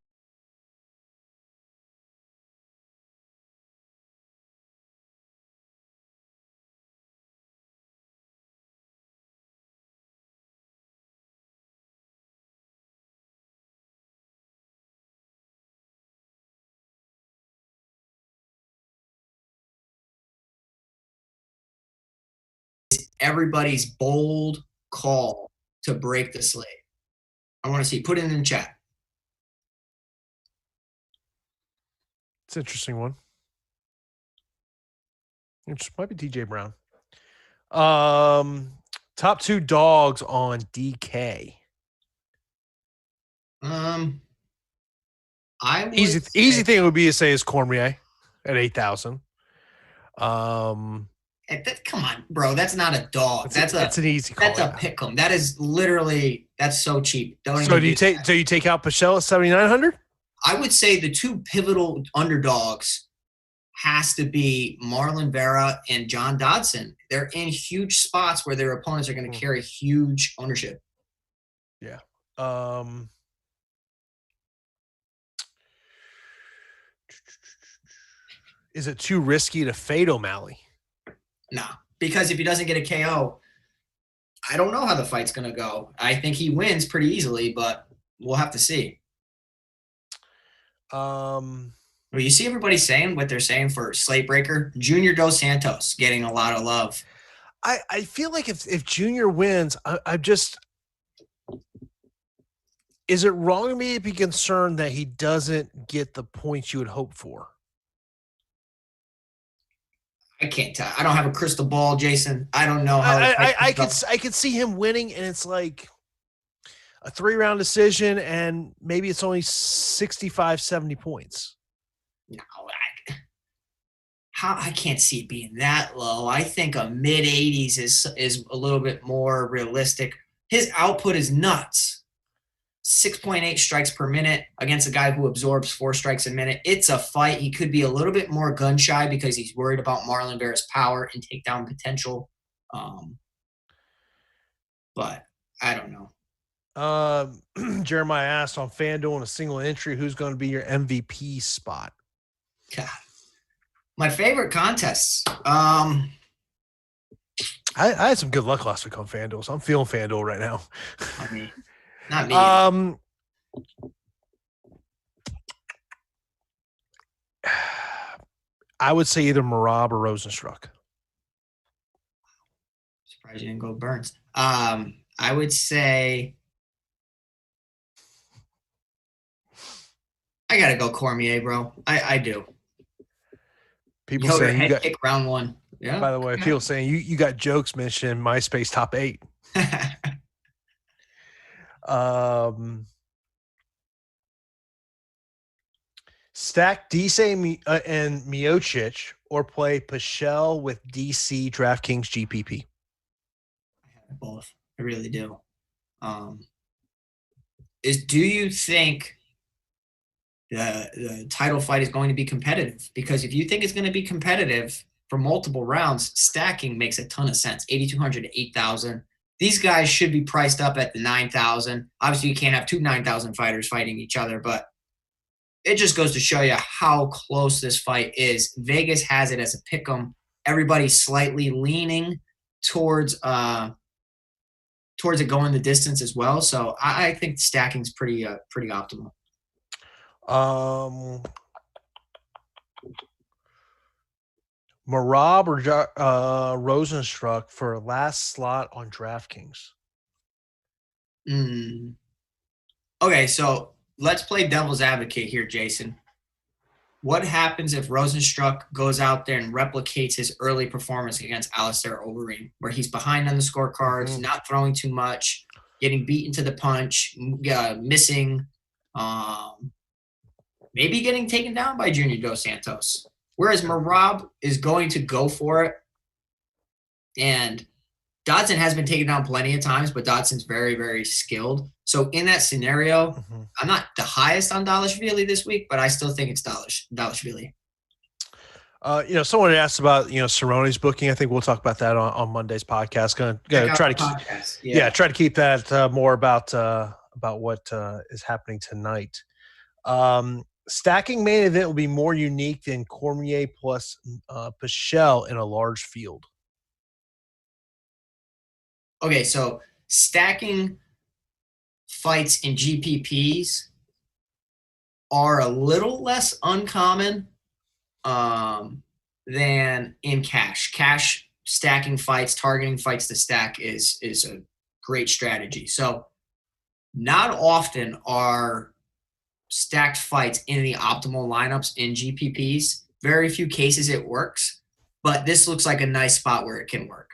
Everybody's bold call to break the slate. I want to see. Put it in the chat. It's an interesting one. It might be TJ Brown. Top 2 dogs on DK. Easy thing would be to say is Cormier at 8,000. Um, Come on, bro. That's not a dog. It's an easy call. That's a pick 'em. That is literally, that's so cheap. Don't So even do you take? So you take out Pichel at 7,900? I would say the two pivotal underdogs has to be Marlon Vera and John Dodson. They're in huge spots where their opponents are going to carry huge ownership. Yeah. Is it too risky to fade O'Malley? No, because if he doesn't get a KO, I don't know how the fight's going to go. I think he wins pretty easily, but we'll have to see. Well, you see everybody saying what they're saying for slate breaker. Junior Dos Santos getting a lot of love. I feel like if Junior wins, I'm just – is it wrong of me to be concerned that he doesn't get the points you would hope for? I can't tell. I don't have a crystal ball, Jason. I don't know how. I could see him winning, and it's like a 3-round decision, and maybe it's only 65, 70 points. No, I can't see it being that low. I think a mid-80s is a little bit more realistic. His output is nuts. 6.8 strikes per minute against a guy who absorbs 4 strikes a minute. It's a fight. He could be a little bit more gun shy because he's worried about Marlon Vera's power and takedown potential. But I don't know. Jeremiah asked on FanDuel in a single entry, who's going to be your MVP spot? God. My favorite contests. I had some good luck last week on FanDuel, so I'm feeling FanDuel right now. I mean, not me. I would say either Merab or Rosenstruck. Surprised you didn't go Burns. I would say I gotta go Cormier, bro. I do. People saying you got pick round 1. Yeah. By the way, people saying you got jokes mentioned MySpace top 8. Stack DC and Miocic or play Pichel with DC DraftKings GPP. I have both. I really do. Do you think the title fight is going to be competitive? Because if you think it's going to be competitive for multiple rounds, stacking makes a ton of sense. 8,200 to 8,000. These guys should be priced up at the 9,000. Obviously, you can't have 2 9,000 fighters fighting each other, but it just goes to show you how close this fight is. Vegas has it as a pick 'em. Everybody's slightly leaning towards it going the distance as well. So I think stacking's pretty optimal. Merab or Rosenstruck for last slot on DraftKings. Okay, so let's play devil's advocate here, Jason. What happens if Rosenstruck goes out there and replicates his early performance against Alistair Overeem, where he's behind on the scorecards, not throwing too much, getting beaten to the punch, missing, maybe getting taken down by Junior Dos Santos? Whereas Merab is going to go for it. And Dodson has been taken down plenty of times, but Dodson's very, very skilled. So in that scenario, I'm not the highest on Dalashvili this week, but I still think it's Dalashvili. Someone asked about, Cerrone's booking. I think we'll talk about that on Monday's podcast. Gonna try to try to keep that more about what is happening tonight. Stacking main event will be more unique than Cormier plus Pichel in a large field. Okay, so stacking fights in GPPs are a little less uncommon than in cash. Cash stacking fights, targeting fights to stack is a great strategy. So not often are stacked fights in the optimal lineups in GPPs. Very few cases it works, but this looks like a nice spot where it can work.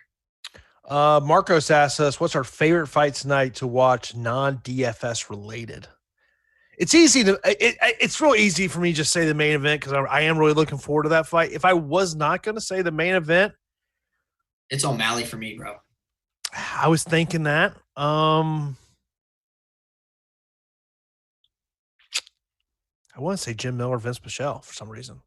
Marcos asked us, what's our favorite fight tonight to watch non-DFS related? It's easy to it's real easy for me to just say the main event because I am really looking forward to that fight. If I was not going to say the main event, it's O'Malley for me, bro. I was thinking that. I want to say Jim Miller, Vince Pichel for some reason.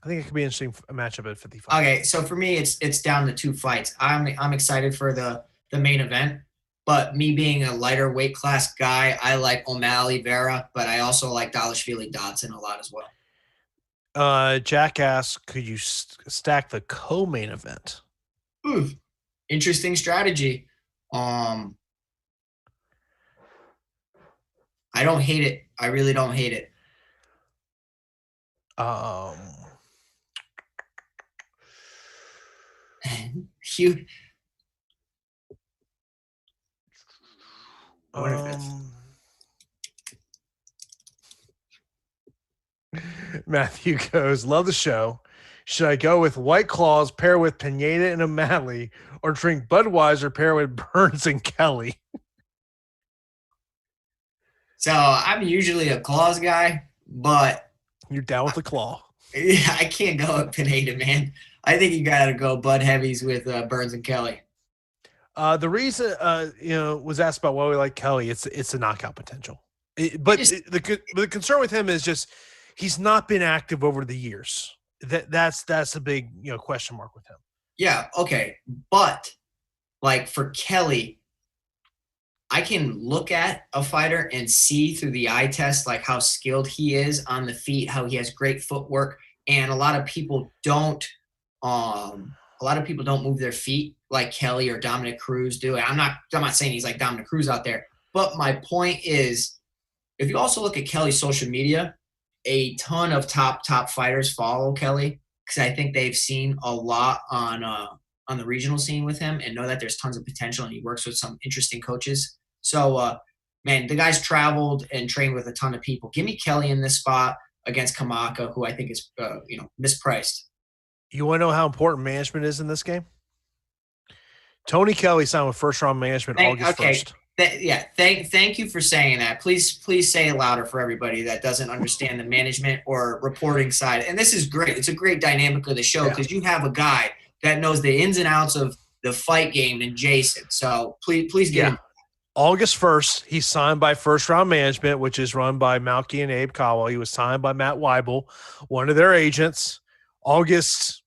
I think it could be an interesting matchup at 55. Okay, so for me, it's down to 2 fights. I'm excited for the main event, but me being a lighter weight class guy, I like O'Malley, Vera, but I also like Dalashvili Dodson a lot as well. Jackass, could you stack the co-main event? Interesting strategy. I don't hate it. I really don't hate it. Hugh. Matthew goes, love the show. Should I go with White Claws, pair with Pineda and O'Malley, or drink Budweiser, pair with Burns and Kelly? So I'm usually a Claws guy, but you're down with the Claw. Yeah, I can't go with Pineda, man. I think you got to go Bud Heavies with Burns and Kelly. The reason, was asked about why we like Kelly. It's a knockout potential, the concern with him is just he's not been active over the years. That's a big question mark with him. Yeah, okay, but like for Kelly, I can look at a fighter and see through the eye test like how skilled he is on the feet, how he has great footwork, and a lot of people don't move their feet like Kelly or Dominic Cruz do. I'm not saying he's like Dominic Cruz out there, but my point is, if you also look at Kelly's social media, a ton of top fighters follow Kelly because I think they've seen a lot on the regional scene with him and know that there's tons of potential, and he works with some interesting coaches. So, man, the guy's traveled and trained with a ton of people. Give me Kelly in this spot against Kamaka, who I think is mispriced. You want to know how important management is in this game? Tony Kelly signed with First Round Management August 1st. Thank you for saying that. Please say it louder for everybody that doesn't understand the management or reporting side. And this is great. It's a great dynamic of the show because you have a guy that knows the ins and outs of the fight game than Jason. So please get in. August 1st, he's signed by First Round Management, which is run by Malky and Abe Caldwell. He was signed by Matt Weibel, one of their agents. August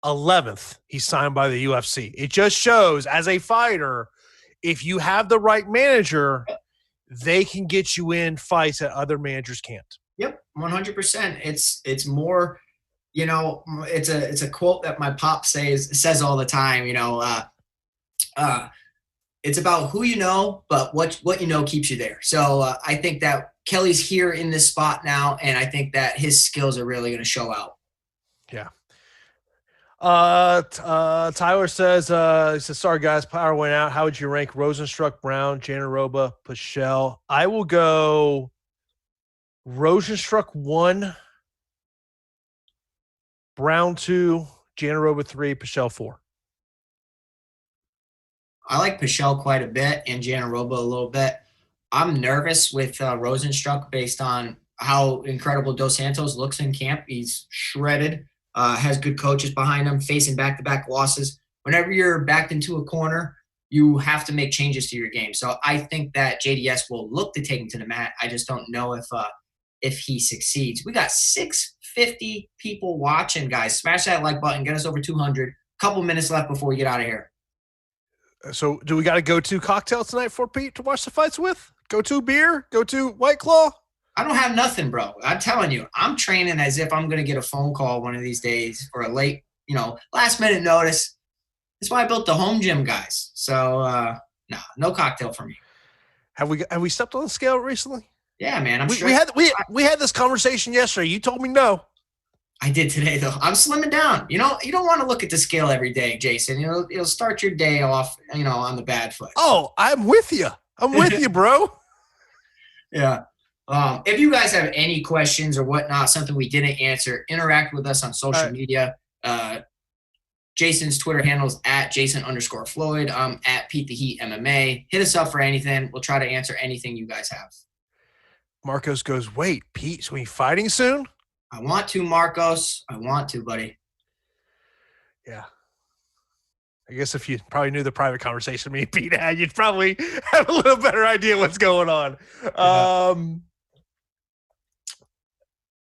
11th, he's signed by the UFC. It just shows, as a fighter, if you have the right manager, they can get you in fights that other managers can't. Yep, 100%. It's more, it's a quote that my pop says all the time. It's about who you know, but what you know keeps you there. So I think that Kelly's here in this spot now, and I think that his skills are really going to show out. Yeah. Tyler says, he says, sorry guys, power went out. How would you rank Rosenstruck, Brown, Janaroba, Pichel? I will go Rosenstruck 1, Brown 2, Janaroba 3, Pichel 4. I like Pichel quite a bit and Janaroba a little bit. I'm nervous with Rosenstruck based on how incredible Dos Santos looks in camp. He's shredded. Has good coaches behind him, facing back-to-back losses. Whenever you're backed into a corner, you have to make changes to your game. So I think that JDS will look to take him to the mat. I just don't know if he succeeds. We got 650 people watching, guys. Smash that like button. Get us over 200. Couple minutes left before we get out of here. So do we got to go to cocktail tonight for Pete to watch the fights with? Go to beer? Go to White Claw? I don't have nothing, bro. I'm telling you, I'm training as if I'm going to get a phone call one of these days for a late, last minute notice. That's why I built the home gym, guys. So, no cocktail for me. Have we stepped on the scale recently? Yeah, man. We had this conversation yesterday. You told me no. I did today, though. I'm slimming down. You don't want to look at the scale every day, Jason. It'll start your day off, on the bad foot. Oh, I'm with you. I'm with you, bro. Yeah. If you guys have any questions or whatnot, something we didn't answer, interact with us on social media. Jason's Twitter handles at Jason_Floyd. I'm at Pete the Heat MMA. Hit us up for anything. We'll try to answer anything you guys have. Marcos goes, wait, Pete, so we fighting soon? I want to, Marcos. I want to, buddy. Yeah. I guess if you probably knew the private conversation me and Pete had, you'd probably have a little better idea what's going on. Yeah.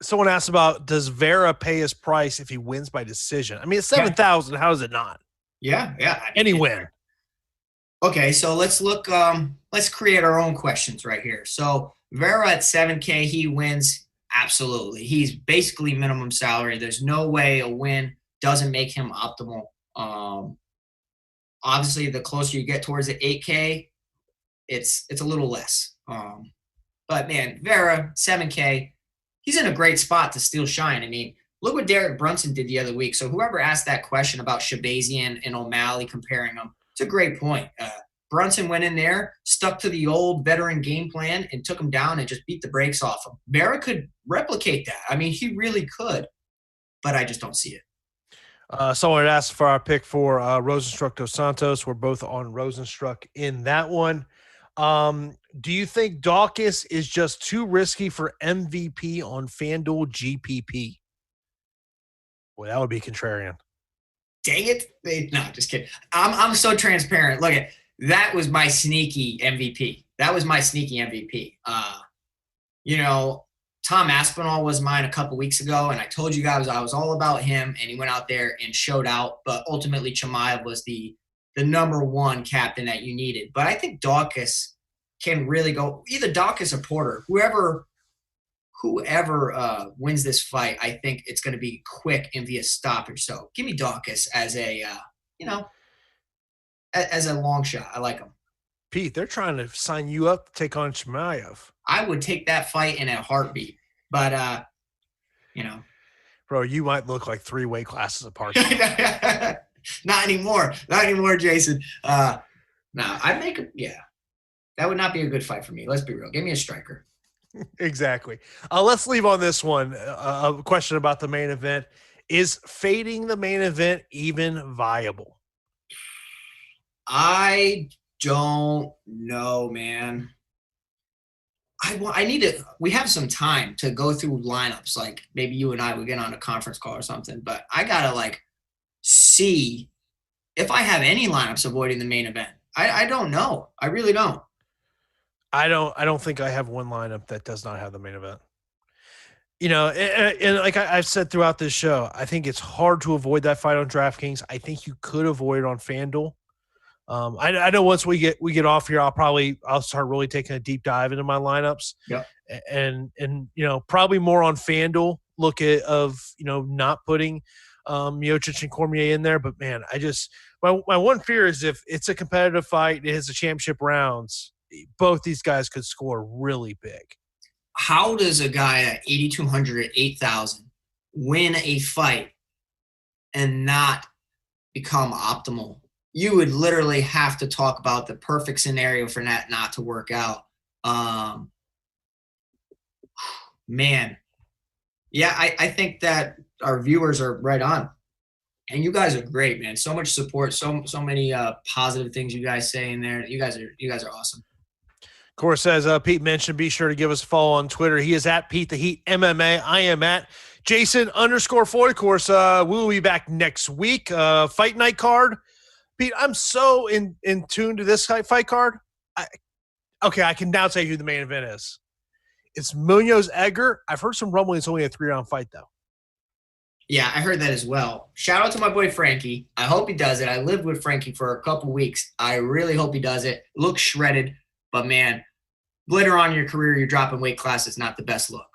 Someone asked about, does Vera pay his price if he wins by decision? I mean, it's 7,000. How is it not? Yeah. I mean, any win. Okay, so let's look. Let's create our own questions right here. So Vera at 7K, he wins. Absolutely. He's basically minimum salary. There's no way a win doesn't make him optimal. Obviously, the closer you get towards the 8K, it's a little less. But, man, Vera, 7K, he's in a great spot to still shine. I mean, look what Derek Brunson did the other week. So whoever asked that question about Shabazian and O'Malley comparing them, it's a great point. Brunson went in there, stuck to the old veteran game plan, and took him down and just beat the brakes off him. Vera could replicate that. I mean, he really could, but I just don't see it. Someone had asked for our pick for Rosenstruck dos Santos. We're both on Rosenstruck in that one. Do you think Dawkins is just too risky for MVP on FanDuel GPP? Well, that would be contrarian. Dang it. No, just kidding. I'm so transparent. Look at that was my sneaky MVP. Tom Aspinall was mine a couple weeks ago, and I told you guys I was all about him, and he went out there and showed out. But ultimately, Chimaev was the number one captain that you needed. But I think Dawkins can really go either Dawkins or Porter. Whoever wins this fight, I think it's going to be quick and via stoppage. So give me Dawkins as a as a long shot. I like him. Pete, they're trying to sign you up to take on Chimaev. I would take that fight in a heartbeat, but bro, you might look like 3 weight classes apart. Not anymore, Jason. No, I'd make it. Yeah, that would not be a good fight for me. Let's be real. Give me a striker. Exactly. Let's leave on this one. A question about the main event: is fading the main event even viable? I don't know, man. I need to. We have some time to go through lineups. Like maybe you and I would get on a conference call or something. But I gotta see if I have any lineups avoiding the main event. I don't know. I really don't. I don't think I have one lineup that does not have the main event. And like I've said throughout this show, I think it's hard to avoid that fight on DraftKings. I think you could avoid it on FanDuel. I know once we get off here, I'll start really taking a deep dive into my lineups. Yeah. And probably more on FanDuel. Look at not putting Miocic and Cormier in there, but man, my one fear is if it's a competitive fight, it has the championship rounds, both these guys could score really big. How does a guy at 8,200 at 8,000 win a fight and not become optimal? You would literally have to talk about the perfect scenario for that not to work out. Man. Yeah, I think that our viewers are right on. And you guys are great, man. So much support, so many positive things you guys say in there. You guys are awesome. Of course, as Pete mentioned, be sure to give us a follow on Twitter. He is at Pete the Heat MMA. I am at Jason_Floyd. Of course, we will be back next week. Fight night card. Pete, I'm so in tune to this fight card. I can now tell you who the main event is. It's Munoz Edgar. I've heard some rumbling. It's only a 3-round fight, though. Yeah, I heard that as well. Shout out to my boy Frankie. I hope he does it. I lived with Frankie for a couple weeks. I really hope he does it. Looks shredded, but man, later on in your career, you're dropping weight class. It's not the best look.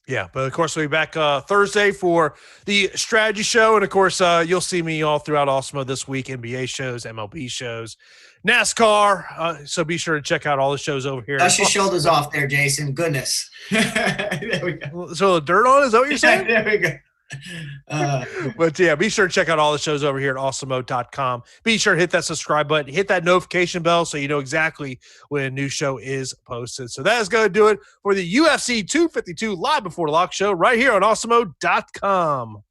Yeah, but of course, we'll be back Thursday for the strategy show. And of course, you'll see me all throughout Awesemo this week, NBA shows, MLB shows, NASCAR. So be sure to check out all the shows over here. Dust your shoulders off there, Jason. Goodness. There we go. So the dirt on, is that what you're saying? There we go. But yeah, be sure to check out all the shows over here at awesemo.com. Be sure to hit that subscribe button, hit that notification bell so you know exactly when a new show is posted. So that is going to do it for the UFC 252 Live Before the Lock show right here on awesemo.com.